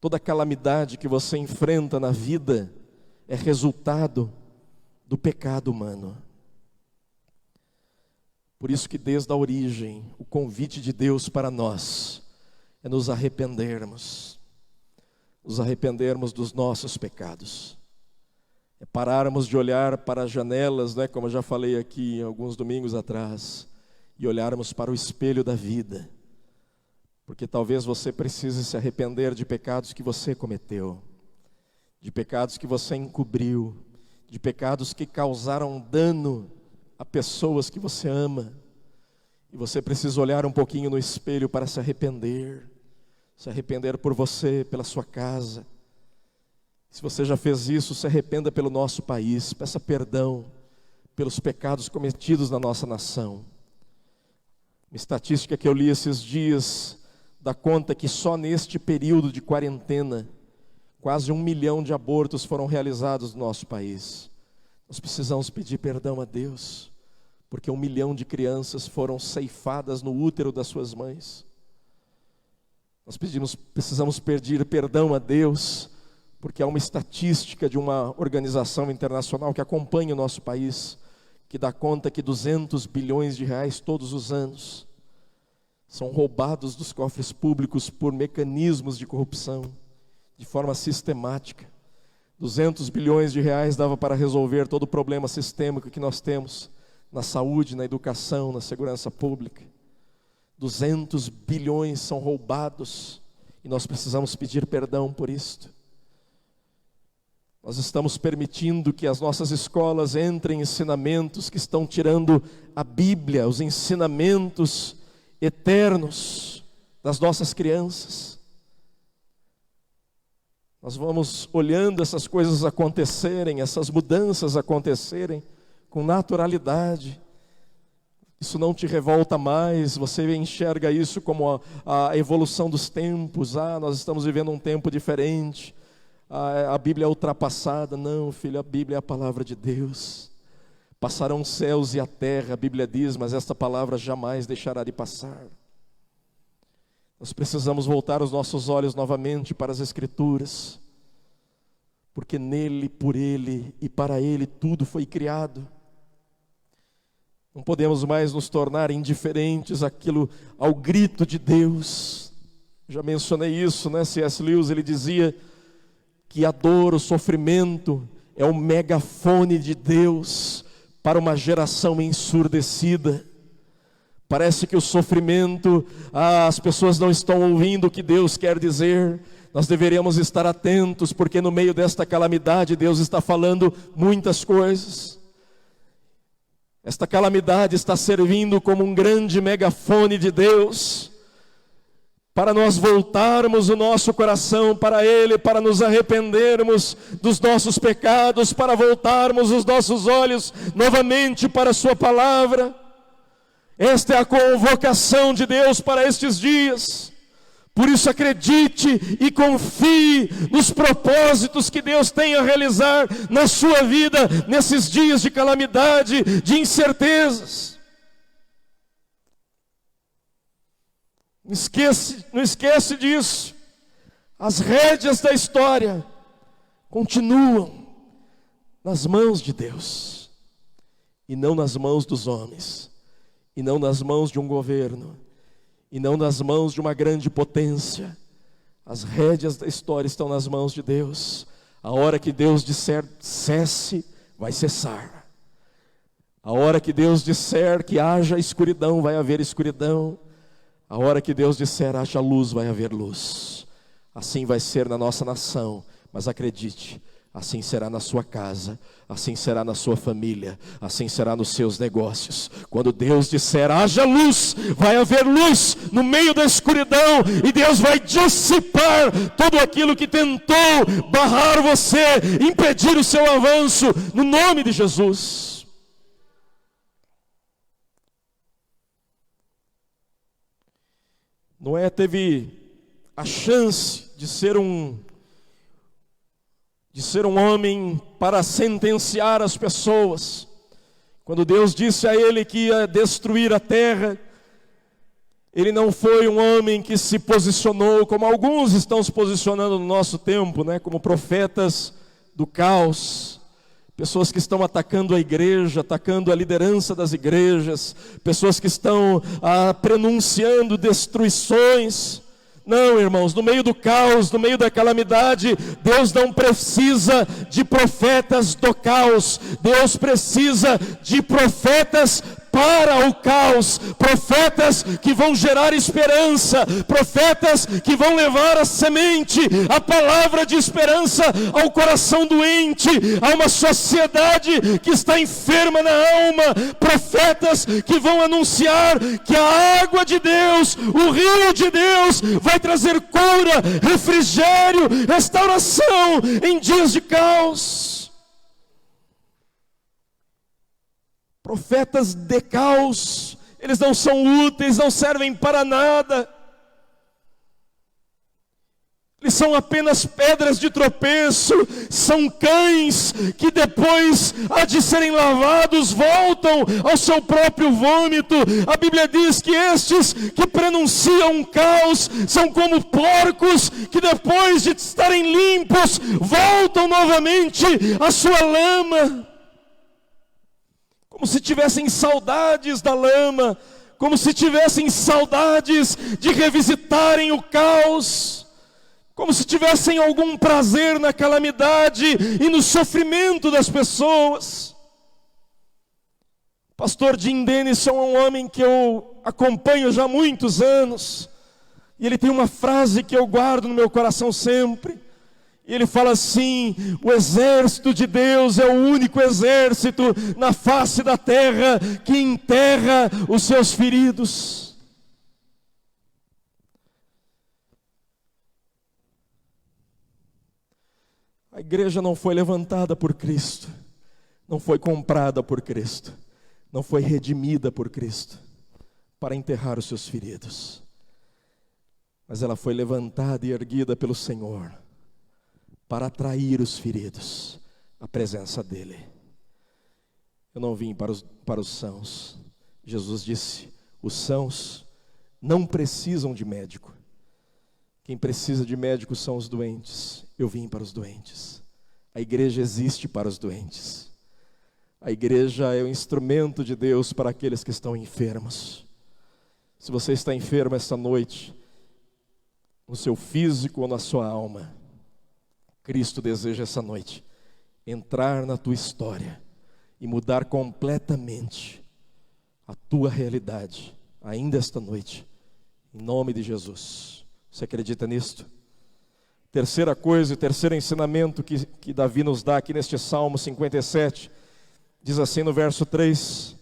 Toda calamidade que você enfrenta na vida é resultado do pecado humano. Por isso que desde a origem, o convite de Deus para nós é nos arrependermos dos nossos pecados. É pararmos de olhar para as janelas, como eu já falei aqui alguns domingos atrás, e olharmos para o espelho da vida. Porque talvez você precise se arrepender de pecados que você cometeu, de pecados que você encobriu, de pecados que causaram dano a pessoas que você ama. E você precisa olhar um pouquinho no espelho para se arrepender por você, pela sua casa. Se você já fez isso, se arrependa pelo nosso país, peça perdão pelos pecados cometidos na nossa nação. Uma estatística que eu li esses dias dá conta que só neste período de quarentena, quase 1 milhão de abortos foram realizados no nosso país. Nós precisamos pedir perdão a Deus, porque 1 milhão de crianças foram ceifadas no útero das suas mães. Nós precisamos pedir perdão a Deus, porque há uma estatística de uma organização internacional que acompanha o nosso país, que dá conta que 200 bilhões de reais todos os anos são roubados dos cofres públicos por mecanismos de corrupção, de forma sistemática. 200 bilhões de reais dava para resolver todo o problema sistêmico que nós temos na saúde, na educação, na segurança pública. 200 bilhões são roubados e nós precisamos pedir perdão por isto. Nós estamos permitindo que as nossas escolas entrem ensinamentos que estão tirando a Bíblia, os ensinamentos eternos das nossas crianças. Nós vamos olhando essas coisas acontecerem, essas mudanças acontecerem com naturalidade. Isso não te revolta mais, você enxerga isso como a evolução dos tempos. Nós estamos vivendo um tempo diferente, a Bíblia é ultrapassada. Não, filho, a Bíblia é a palavra de Deus. Passarão os céus e a terra, a Bíblia diz, mas esta palavra jamais deixará de passar. Nós precisamos voltar os nossos olhos novamente para as Escrituras, porque nele, por ele e para ele tudo foi criado. Não podemos mais nos tornar indiferentes ao grito de Deus. Já mencionei isso, né? C.S. Lewis, ele dizia que a dor, o sofrimento é o megafone de Deus para uma geração ensurdecida. Parece que o sofrimento, as pessoas não estão ouvindo o que Deus quer dizer. Nós deveríamos estar atentos, porque no meio desta calamidade Deus está falando muitas coisas. Esta calamidade está servindo como um grande megafone de Deus, para nós voltarmos o nosso coração para Ele, para nos arrependermos dos nossos pecados, para voltarmos os nossos olhos novamente para a Sua palavra. Esta é a convocação de Deus para estes dias. Por isso acredite e confie nos propósitos que Deus tem a realizar na sua vida, nesses dias de calamidade, de incertezas. Não esquece disso. As rédeas da história continuam nas mãos de Deus, e não nas mãos dos homens, e não nas mãos de um governo, e não nas mãos de uma grande potência. As rédeas da história estão nas mãos de Deus. A hora que Deus disser cesse, vai cessar. A hora que Deus disser que haja escuridão, vai haver escuridão. A hora que Deus disser haja luz, vai haver luz. Assim vai ser na nossa nação, mas acredite, assim será na sua casa, assim será na sua família, assim será nos seus negócios. Quando Deus disser haja luz, vai haver luz no meio da escuridão, e Deus vai dissipar tudo aquilo que tentou barrar você, impedir o seu avanço, no nome de Jesus. Noé teve a chance de ser um homem para sentenciar as pessoas. Quando Deus disse a ele que ia destruir a terra, ele não foi um homem que se posicionou, como alguns estão se posicionando no nosso tempo, né? Como profetas do caos. Pessoas que estão atacando a igreja, atacando a liderança das igrejas, pessoas que estão prenunciando destruições. Não, irmãos, no meio do caos, no meio da calamidade, Deus não precisa de profetas do caos. Deus precisa de profetas para o caos, profetas que vão gerar esperança, profetas que vão levar a semente, a palavra de esperança ao coração doente, a uma sociedade que está enferma na alma, profetas que vão anunciar que a água de Deus, o rio de Deus, vai trazer cura, refrigério, restauração em dias de caos. Profetas de caos, eles não são úteis, não servem para nada. Eles são apenas pedras de tropeço, são cães que depois de serem lavados voltam ao seu próprio vômito. A Bíblia diz que estes que prenunciam um caos são como porcos que depois de estarem limpos voltam novamente à sua lama. Como se tivessem saudades da lama, como se tivessem saudades de revisitarem o caos, como se tivessem algum prazer na calamidade e no sofrimento das pessoas. Pastor Jim Denison é um homem que eu acompanho já há muitos anos, e ele tem uma frase que eu guardo no meu coração sempre. E ele fala assim: o exército de Deus é o único exército na face da terra que enterra os seus feridos. A igreja não foi levantada por Cristo, não foi comprada por Cristo, não foi redimida por Cristo para enterrar os seus feridos, mas ela foi levantada e erguida pelo Senhor para atrair os feridos à presença dEle. Eu não vim para os sãos. Jesus disse: os sãos não precisam de médico. Quem precisa de médico são os doentes. Eu vim para os doentes. A igreja existe para os doentes. A igreja é o instrumento de Deus para aqueles que estão enfermos. Se você está enfermo esta noite, no seu físico ou na sua alma, Cristo deseja essa noite entrar na tua história e mudar completamente a tua realidade, ainda esta noite, em nome de Jesus. Você acredita nisto? Terceira coisa, o terceiro ensinamento que Davi nos dá aqui neste Salmo 57, diz assim no verso 3: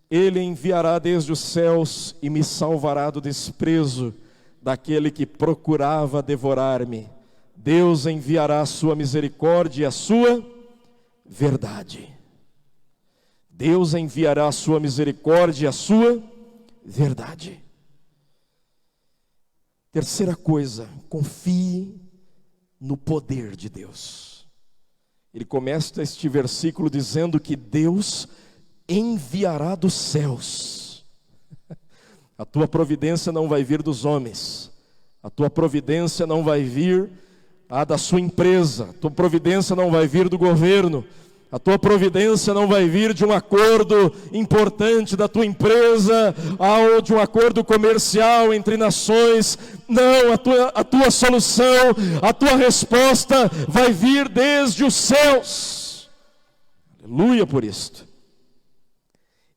Ele enviará desde os céus e me salvará do desprezo daquele que procurava devorar-me. Deus enviará a sua misericórdia e a sua verdade. Deus enviará a sua misericórdia e a sua verdade. Terceira coisa, confie no poder de Deus. Ele começa este versículo dizendo que Deus enviará dos céus. A tua providência não vai vir dos homens. A tua providência não vai vir da sua empresa. A tua providência não vai vir do governo. A tua providência não vai vir de um acordo importante da tua empresa, ou de um acordo comercial entre nações. Não, a tua solução, a tua resposta vai vir desde os céus. Aleluia por isto.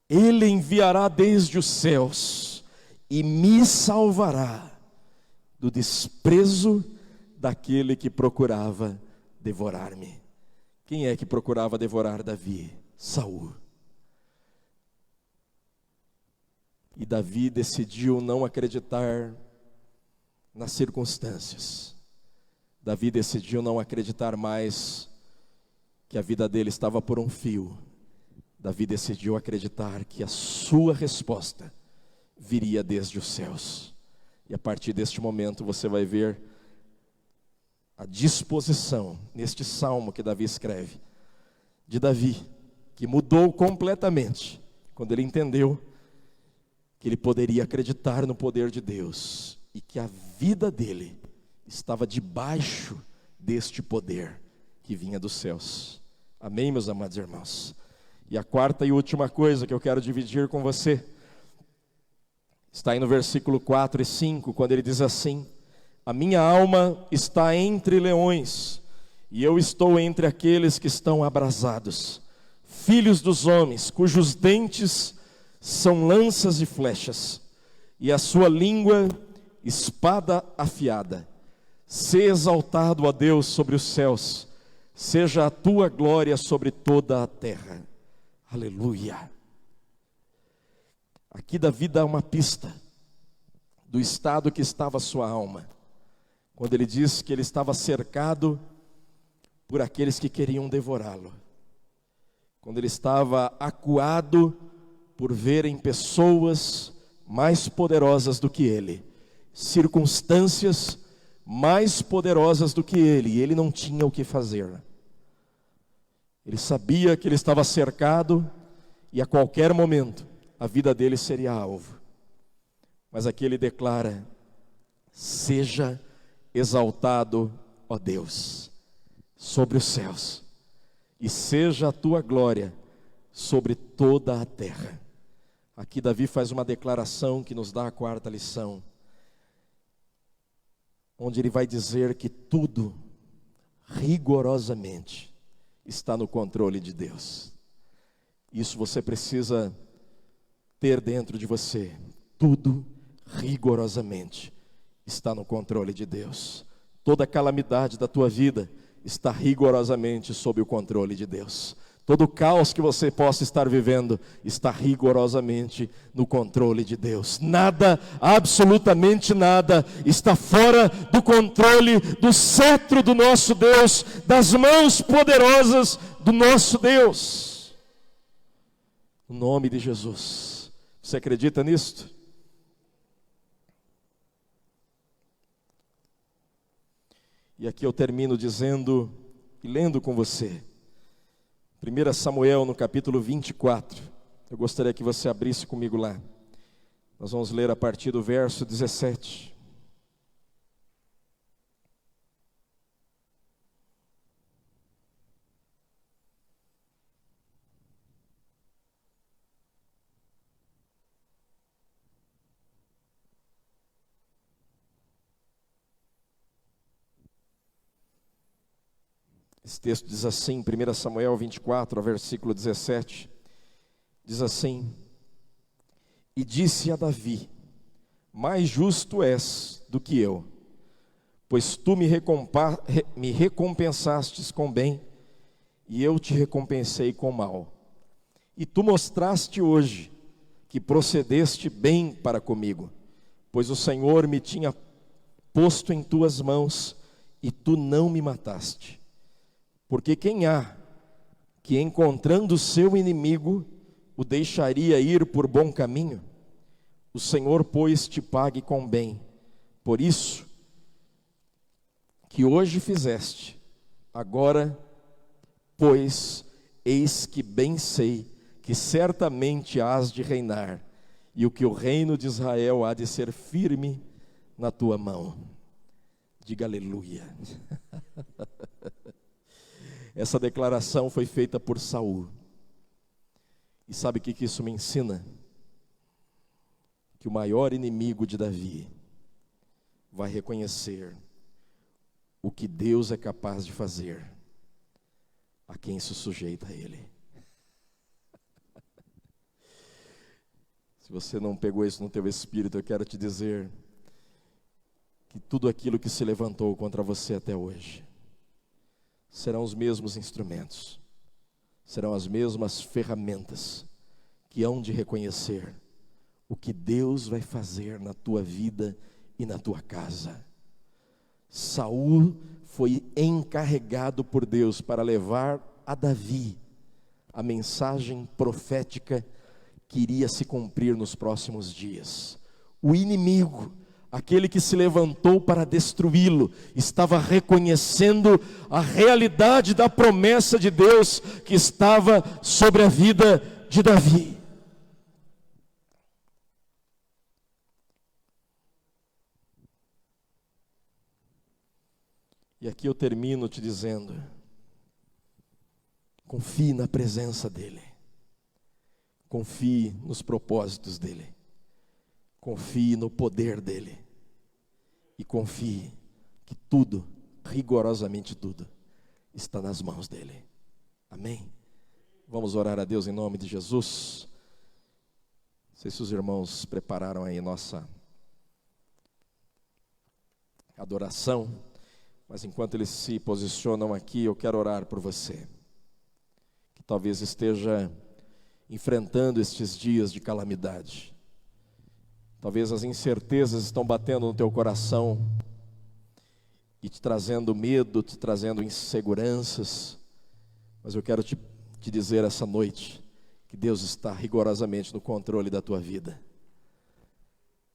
Ele enviará desde os céus e me salvará do desprezo daquele que procurava devorar-me. Quem é que procurava devorar Davi? Saul. E Davi decidiu não acreditar nas circunstâncias. Davi decidiu não acreditar mais que a vida dele estava por um fio. Davi decidiu acreditar que a sua resposta viria desde os céus. E a partir deste momento você vai ver a disposição, neste salmo que Davi escreve, de Davi, que mudou completamente, quando ele entendeu que ele poderia acreditar no poder de Deus, e que a vida dele estava debaixo deste poder, que vinha dos céus. Amém, meus amados irmãos? E a quarta e última coisa que eu quero dividir com você, está aí no versículo 4 e 5, quando ele diz assim: a minha alma está entre leões, e eu estou entre aqueles que estão abrasados, filhos dos homens, cujos dentes são lanças e flechas, e a sua língua espada afiada. Se exaltado, ó Deus, sobre os céus, seja a tua glória sobre toda a terra. Aleluia. Aqui Davi dá uma pista do estado que estava a sua alma, quando ele diz que ele estava cercado por aqueles que queriam devorá-lo, quando ele estava acuado por verem pessoas mais poderosas do que ele, circunstâncias mais poderosas do que ele, e ele não tinha o que fazer. Ele sabia que ele estava cercado e a qualquer momento a vida dele seria alvo. Mas aqui ele declara: seja exaltado, ó Deus, sobre os céus, e seja a tua glória sobre toda a terra. Aqui Davi faz uma declaração que nos dá a quarta lição, onde ele vai dizer que tudo, rigorosamente, está no controle de Deus. Isso você precisa ter dentro de você. Tudo, rigorosamente, está no controle de Deus. Toda calamidade da tua vida está rigorosamente sob o controle de Deus. Todo o caos que você possa estar vivendo está rigorosamente no controle de Deus. Nada, absolutamente nada, está fora do controle do cetro do nosso Deus, das mãos poderosas do nosso Deus. No nome de Jesus. Você acredita nisto? E aqui eu termino dizendo e lendo com você. 1 Samuel no capítulo 24, eu gostaria que você abrisse comigo lá. Nós vamos ler a partir do verso 17. Esse texto diz assim, 1 Samuel 24, versículo 17, diz assim: E disse a Davi, mais justo és do que eu, pois tu me recompensastes com bem, e eu te recompensei com mal. E tu mostraste hoje que procedeste bem para comigo, pois o Senhor me tinha posto em tuas mãos, e tu não me mataste. Porque quem há que, encontrando seu inimigo, o deixaria ir por bom caminho? O Senhor, pois, te pague com bem. Por isso que hoje fizeste, agora, pois, eis que bem sei que certamente hás de reinar, e o que o reino de Israel há de ser firme na tua mão. Diga aleluia. Essa declaração foi feita por Saul. E sabe o que isso me ensina? Que o maior inimigo de Davi vai reconhecer o que Deus é capaz de fazer a quem se sujeita a Ele. Se você não pegou isso no teu espírito, eu quero te dizer que tudo aquilo que se levantou contra você até hoje serão os mesmos instrumentos, serão as mesmas ferramentas que hão de reconhecer o que Deus vai fazer na tua vida e na tua casa. Saul foi encarregado por Deus para levar a Davi a mensagem profética que iria se cumprir nos próximos dias. O inimigo, aquele que se levantou para destruí-lo, estava reconhecendo a realidade da promessa de Deus que estava sobre a vida de Davi. E aqui eu termino te dizendo: confie na presença dEle, confie nos propósitos dEle, confie no poder dEle, e confie que tudo, rigorosamente tudo, está nas mãos dEle. Amém? Vamos orar a Deus em nome de Jesus. Não sei se os irmãos prepararam aí nossa adoração, mas enquanto eles se posicionam aqui, eu quero orar por você, que talvez esteja enfrentando estes dias de calamidade. Talvez as incertezas estão batendo no teu coração e te trazendo medo, te trazendo inseguranças. Mas eu quero te dizer essa noite que Deus está rigorosamente no controle da tua vida.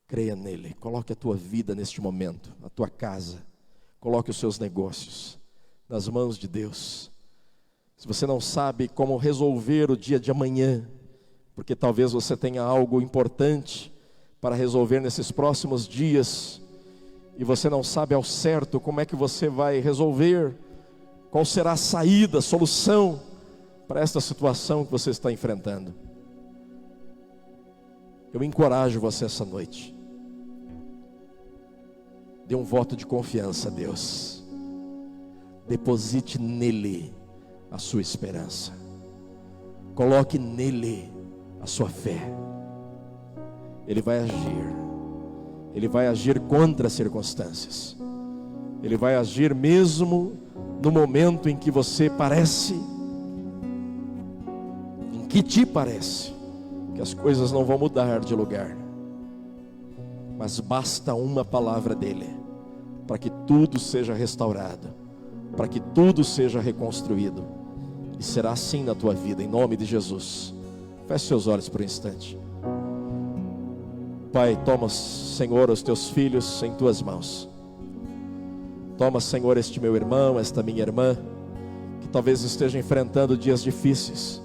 Creia nele, coloque a tua vida neste momento, a tua casa, coloque os seus negócios nas mãos de Deus. Se você não sabe como resolver o dia de amanhã, porque talvez você tenha algo importante para resolver nesses próximos dias, e você não sabe ao certo como é que você vai resolver, qual será a saída, a solução para esta situação que você está enfrentando. Eu encorajo você essa noite. Dê um voto de confiança a Deus. Deposite nele a sua esperança. Coloque nele a sua fé. Ele vai agir. Ele vai agir contra as circunstâncias. Ele vai agir mesmo no momento em que você parece, em que te parece, que as coisas não vão mudar de lugar. Mas basta uma palavra dele para que tudo seja restaurado, para que tudo seja reconstruído. E será assim na tua vida, em nome de Jesus. Feche seus olhos por um instante. Pai, toma, Senhor, os teus filhos em tuas mãos. Toma, Senhor, este meu irmão, esta minha irmã, que talvez esteja enfrentando dias difíceis,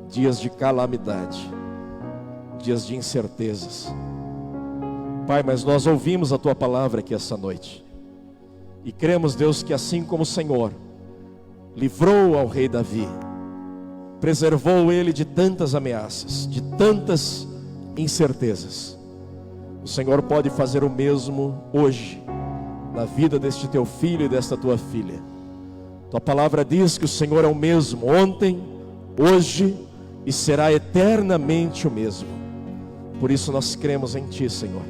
dias de calamidade, dias de incertezas. Pai, mas nós ouvimos a tua palavra aqui essa noite, e cremos, Deus, que assim como o Senhor livrou ao rei Davi, preservou ele de tantas ameaças, de tantas incertezas, o Senhor pode fazer o mesmo hoje, na vida deste teu filho e desta tua filha. Tua palavra diz que o Senhor é o mesmo ontem, hoje e será eternamente o mesmo. Por isso nós cremos em ti, Senhor.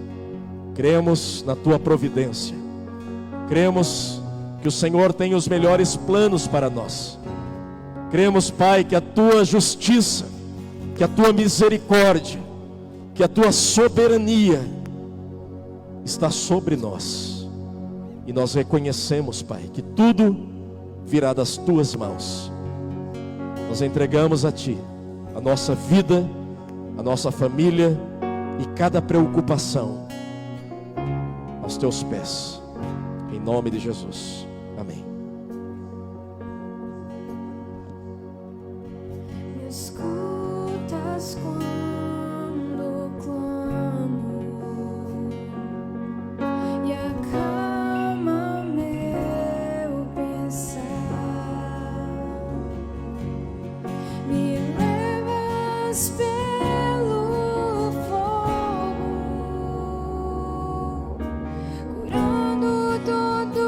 Cremos na tua providência. Cremos que o Senhor tem os melhores planos para nós. Cremos, Pai, que a tua justiça, que a tua misericórdia, que a tua soberania está sobre nós. E nós reconhecemos, Pai, que tudo virá das tuas mãos. Nós entregamos a ti a nossa vida, a nossa família e cada preocupação aos teus pés. Em nome de Jesus. Amém. Me escutas quando clamo e acalma meu pensar. Me levas pelo fogo, curando todo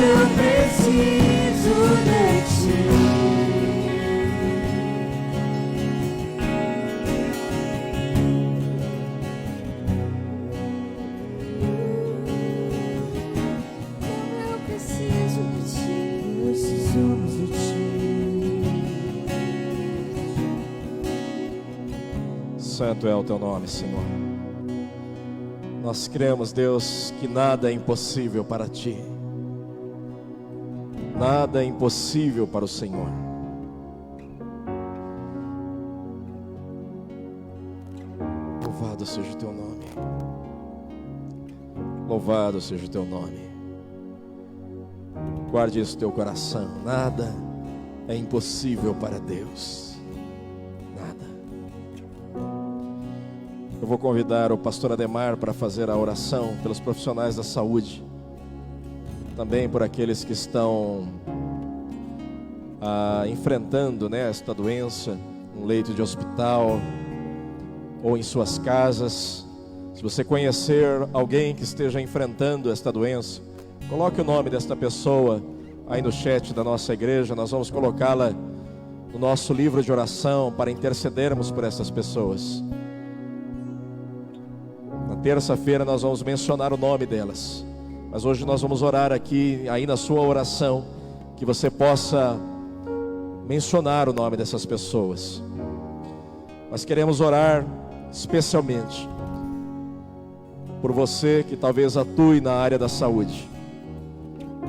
eu preciso de ti. Precisamos de ti. Santo é o teu nome, Senhor. Nós cremos, Deus, que nada é impossível para ti. Nada é impossível para o Senhor. Louvado seja o teu nome. Louvado seja o teu nome. Guarde isso no teu coração. Nada é impossível para Deus. Nada. Eu vou convidar o pastor Ademar para fazer a oração pelos profissionais da saúde. Também por aqueles que estão enfrentando, esta doença, um leito de hospital ou em suas casas. Se você conhecer alguém que esteja enfrentando esta doença, coloque o nome desta pessoa aí no chat da nossa igreja. Nós vamos colocá-la no nosso livro de oração para intercedermos por essas pessoas. Na terça-feira nós vamos mencionar o nome delas, mas hoje nós vamos orar aqui, aí na sua oração, que você possa mencionar o nome dessas pessoas. Nós queremos orar especialmente por você que talvez atue na área da saúde.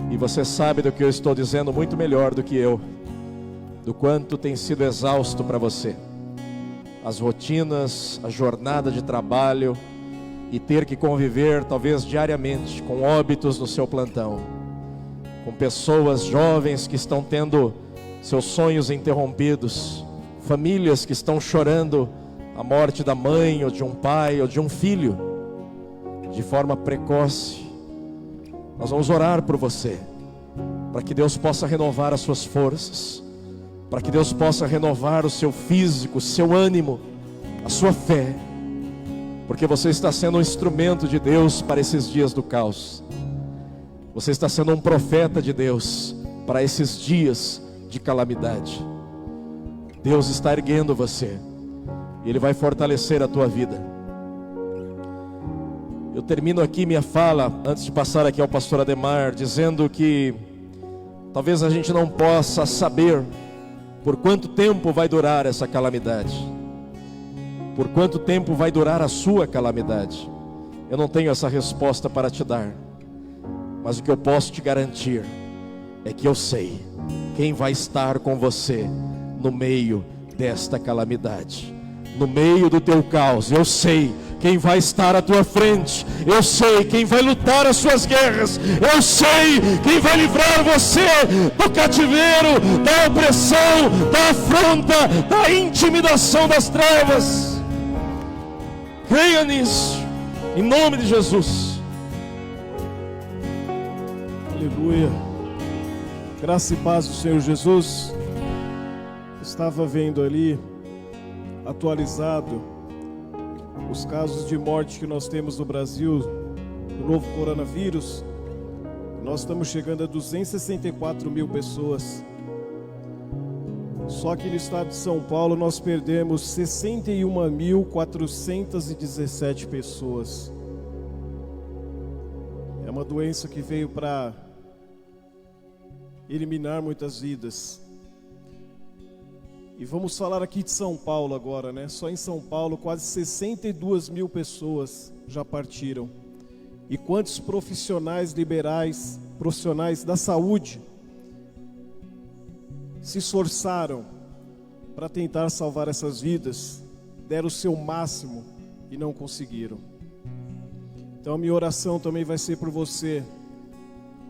E você sabe do que eu estou dizendo muito melhor do que eu, do quanto tem sido exausto para você as rotinas, a jornada de trabalho e ter que conviver talvez diariamente com óbitos no seu plantão, com pessoas jovens que estão tendo seus sonhos interrompidos, famílias que estão chorando a morte da mãe ou de um pai ou de um filho de forma precoce. Nós vamos orar por você, para que Deus possa renovar as suas forças, para que Deus possa renovar o seu físico, o seu ânimo, a sua fé, porque você está sendo um instrumento de Deus para esses dias do caos. Você está sendo um profeta de Deus para esses dias de calamidade. Deus está erguendo você, e Ele vai fortalecer a tua vida. Eu termino aqui minha fala, antes de passar aqui ao pastor Ademar, dizendo que talvez a gente não possa saber por quanto tempo vai durar essa calamidade, por quanto tempo vai durar a sua calamidade. Eu não tenho essa resposta para te dar, mas o que eu posso te garantir é que eu sei quem vai estar com você no meio desta calamidade, no meio do teu caos. Eu sei quem vai estar à tua frente, eu sei quem vai lutar as suas guerras, eu sei quem vai livrar você do cativeiro, da opressão, da afronta, da intimidação das trevas. Creia nisso, em nome de Jesus. Aleluia. Graça e paz do Senhor Jesus. Estava vendo ali, atualizado, os casos de morte que nós temos no Brasil, do novo coronavírus. Nós estamos chegando a 264 mil pessoas. Só que no estado de São Paulo nós perdemos 61.417 pessoas. É uma doença que veio para eliminar muitas vidas. E vamos falar aqui de São Paulo agora, né? Só em São Paulo quase 62 mil pessoas já partiram. E quantos profissionais liberais, profissionais da saúde, se esforçaram para tentar salvar essas vidas, deram o seu máximo e não conseguiram. Então a minha oração também vai ser por você,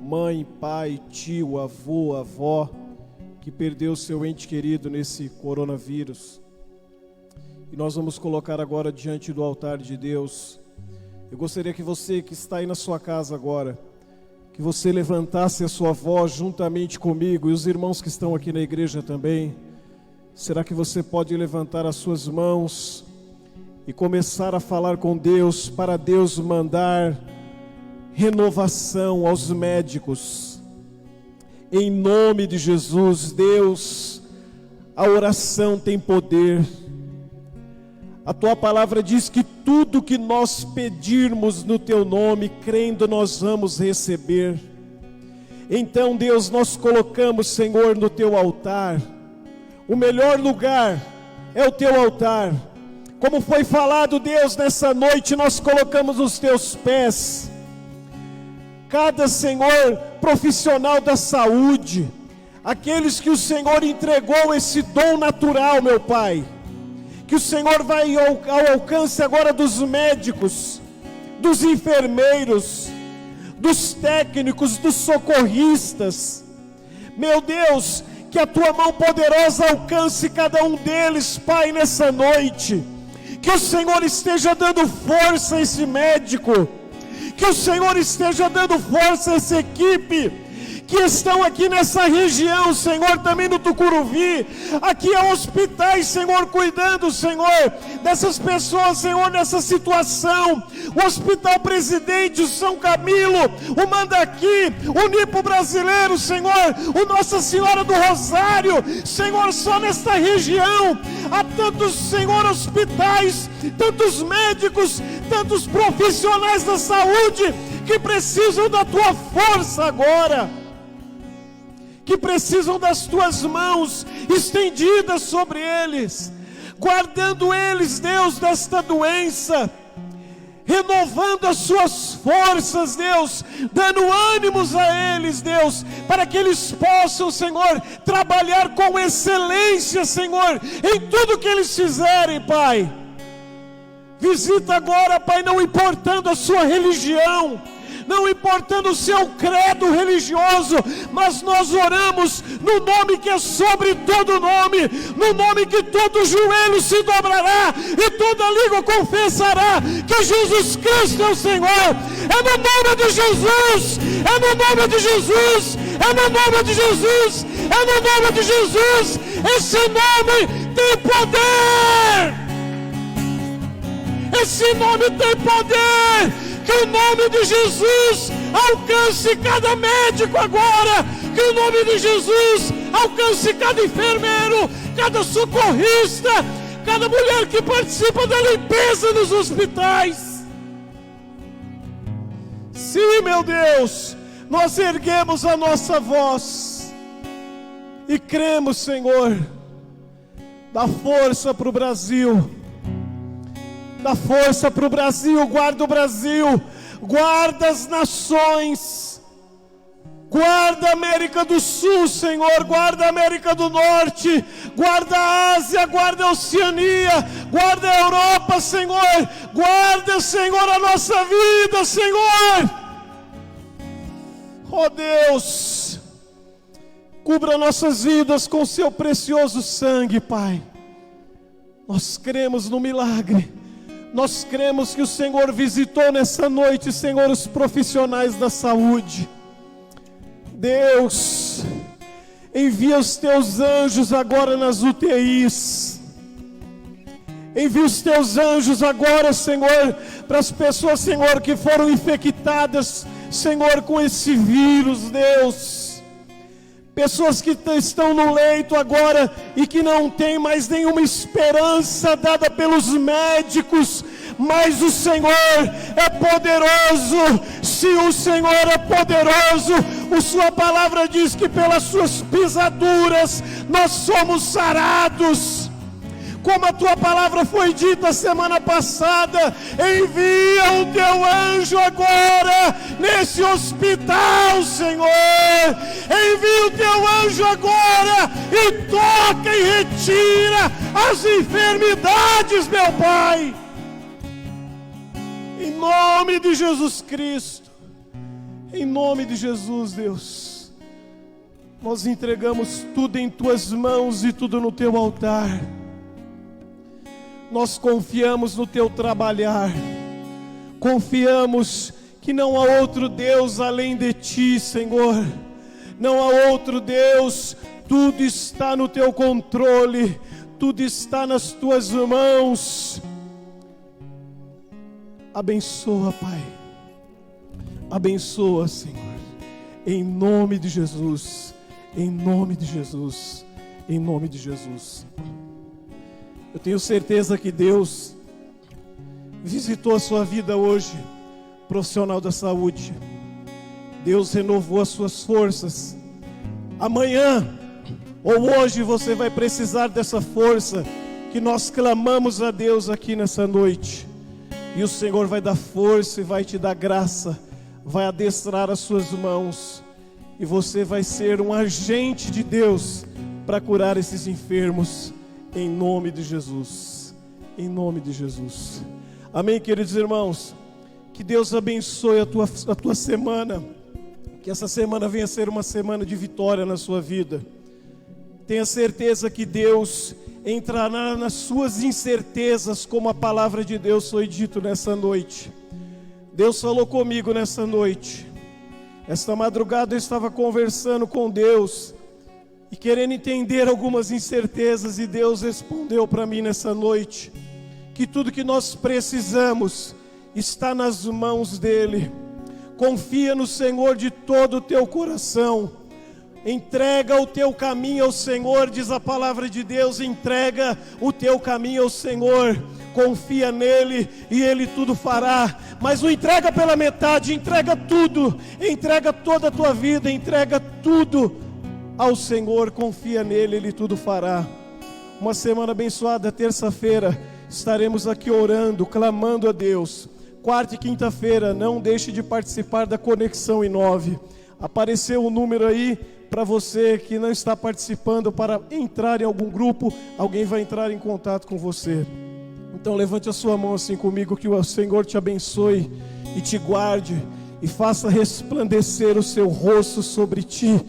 mãe, pai, tio, avô, avó, que perdeu seu ente querido nesse coronavírus. E nós vamos colocar agora diante do altar de Deus. Eu gostaria que você que está aí na sua casa agora, que você levantasse a sua voz juntamente comigo e os irmãos que estão aqui na igreja também. Será que você pode levantar as suas mãos e começar a falar com Deus, para Deus mandar renovação aos médicos, Em nome de Jesus, Deus, a oração tem poder. A tua palavra diz que tudo que nós pedirmos no teu nome, crendo, nós vamos receber. Então, Deus, nós colocamos, Senhor, no teu altar. O melhor lugar é o teu altar. Como foi falado, Deus, nessa noite nós colocamos os teus pés. Cada, Senhor, profissional da saúde, aqueles que o Senhor entregou esse dom natural, meu Pai, que o Senhor vai ao alcance agora dos médicos, dos enfermeiros, dos técnicos, dos socorristas. Meu Deus, que a tua mão poderosa alcance cada um deles, Pai, nessa noite. Que o Senhor esteja dando força a esse médico, que o Senhor esteja dando força a essa equipe que estão aqui nessa região, Senhor, também no Tucuruvi. Aqui há hospitais, Senhor, cuidando, Senhor, dessas pessoas, Senhor, nessa situação. O Hospital Presidente, o São Camilo, o Mandaqui, o Nipo Brasileiro, Senhor, o Nossa Senhora do Rosário, Senhor, só nesta região há tantos, Senhor, hospitais, tantos médicos, tantos profissionais da saúde que precisam da tua força agora, que precisam das tuas mãos estendidas sobre eles, guardando eles, Deus, desta doença, renovando as suas forças, Deus, dando ânimos a eles, Deus, para que eles possam, Senhor, trabalhar com excelência, Senhor, em tudo que eles fizerem, Pai. Visita agora, Pai, não importando a sua religião, não importando o seu credo religioso, mas nós oramos no nome que é sobre todo nome, no nome que todo joelho se dobrará e toda língua confessará que Jesus Cristo é o Senhor. É no nome de Jesus, é no nome de Jesus, é no nome de Jesus, é no nome de Jesus. Esse nome tem poder, esse nome tem poder. Que o nome de Jesus alcance cada médico agora. Que o nome de Jesus alcance cada enfermeiro, cada socorrista, cada mulher que participa da limpeza nos hospitais. Sim, meu Deus, nós erguemos a nossa voz e cremos, Senhor, dá força para o Brasil. Dá força para o Brasil, guarda o Brasil, guarda as nações, guarda a América do Sul, Senhor, guarda a América do Norte, guarda a Ásia, guarda a Oceania, guarda a Europa, Senhor, guarda, Senhor, a nossa vida, Senhor. Ó Deus, cubra nossas vidas com seu precioso sangue, Pai. Nós cremos no milagre. Nós cremos que o Senhor visitou nessa noite, Senhor, os profissionais da saúde. Deus, envia os teus anjos agora nas UTIs. Envia os teus anjos agora, Senhor, para as pessoas, Senhor, que foram infectadas, Senhor, com esse vírus, Deus. Pessoas que estão no leito agora e que não tem mais nenhuma esperança dada pelos médicos, mas o Senhor é poderoso. Se o Senhor é poderoso, a sua palavra diz que pelas suas pisaduras nós somos sarados. Como a tua palavra foi dita semana passada, envia o teu anjo agora nesse hospital, Senhor. Envia o teu anjo agora e toca e retira as enfermidades, meu Pai. Em nome de Jesus Cristo, em nome de Jesus, Deus, nós entregamos tudo em tuas mãos e tudo no teu altar. Nós confiamos no teu trabalhar, confiamos que não há outro Deus além de ti, Senhor. Não há outro Deus, tudo está no teu controle, tudo está nas tuas mãos. Abençoa, Pai, abençoa, Senhor, em nome de Jesus. Em nome de Jesus. Em nome de Jesus. Eu tenho certeza que Deus visitou a sua vida hoje, profissional da saúde. Deus renovou as suas forças. Amanhã ou hoje você vai precisar dessa força que nós clamamos a Deus aqui nessa noite. E o Senhor vai dar força e vai te dar graça, vai adestrar as suas mãos. E você vai ser um agente de Deus para curar esses enfermos, em nome de Jesus. Em nome de Jesus. Amém, queridos irmãos? Que Deus abençoe a tua semana. Que essa semana venha ser uma semana de vitória na sua vida. Tenha certeza que Deus entrará nas suas incertezas, como a palavra de Deus foi dito nessa noite. Deus falou comigo nessa noite. Esta madrugada eu estava conversando com Deus e querendo entender algumas incertezas, e Deus respondeu para mim nessa noite que tudo que nós precisamos está nas mãos dEle. Confia no Senhor de todo o teu coração. Entrega o teu caminho ao Senhor, diz a palavra de Deus. Entrega o teu caminho ao Senhor. Confia nele e Ele tudo fará. Mas não entrega pela metade, entrega tudo. Entrega toda a tua vida, entrega tudo ao Senhor. Confia nele, Ele tudo fará. Uma semana abençoada. Terça-feira estaremos aqui orando, clamando a Deus. Quarta e quinta-feira, não deixe de participar da Conexão I9. Apareceu um número aí para você que não está participando, para entrar em algum grupo, alguém vai entrar em contato com você. Então levante a sua mão assim comigo, que o Senhor te abençoe e te guarde e faça resplandecer o seu rosto sobre ti.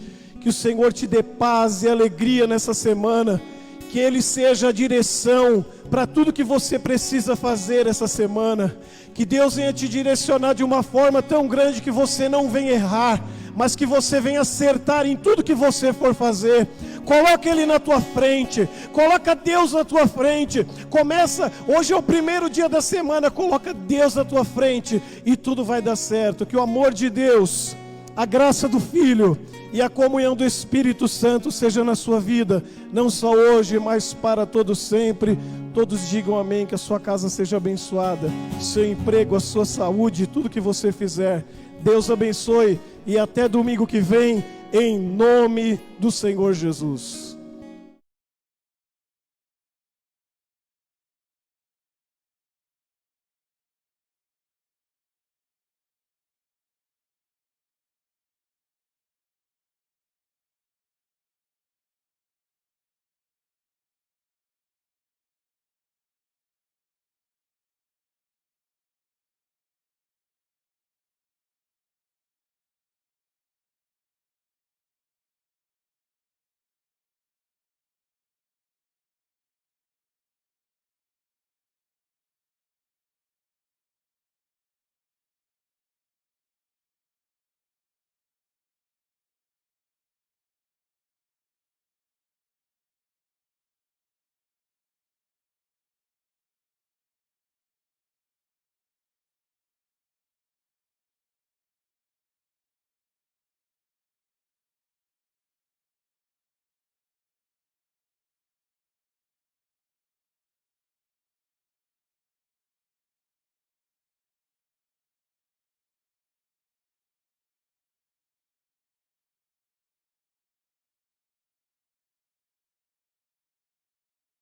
Que o Senhor te dê paz e alegria nessa semana. Que Ele seja a direção para tudo que você precisa fazer essa semana. Que Deus venha te direcionar de uma forma tão grande que você não venha errar, mas que você venha acertar em tudo que você for fazer. Coloca Ele na tua frente, coloca Deus na tua frente. Começa, hoje é o primeiro dia da semana, coloca Deus na tua frente e tudo vai dar certo. Que o amor de Deus, a graça do Filho e a comunhão do Espírito Santo seja na sua vida, não só hoje, mas para todo sempre. Todos digam amém, que a sua casa seja abençoada, seu emprego, a sua saúde, tudo que você fizer. Deus abençoe e até domingo que vem, em nome do Senhor Jesus.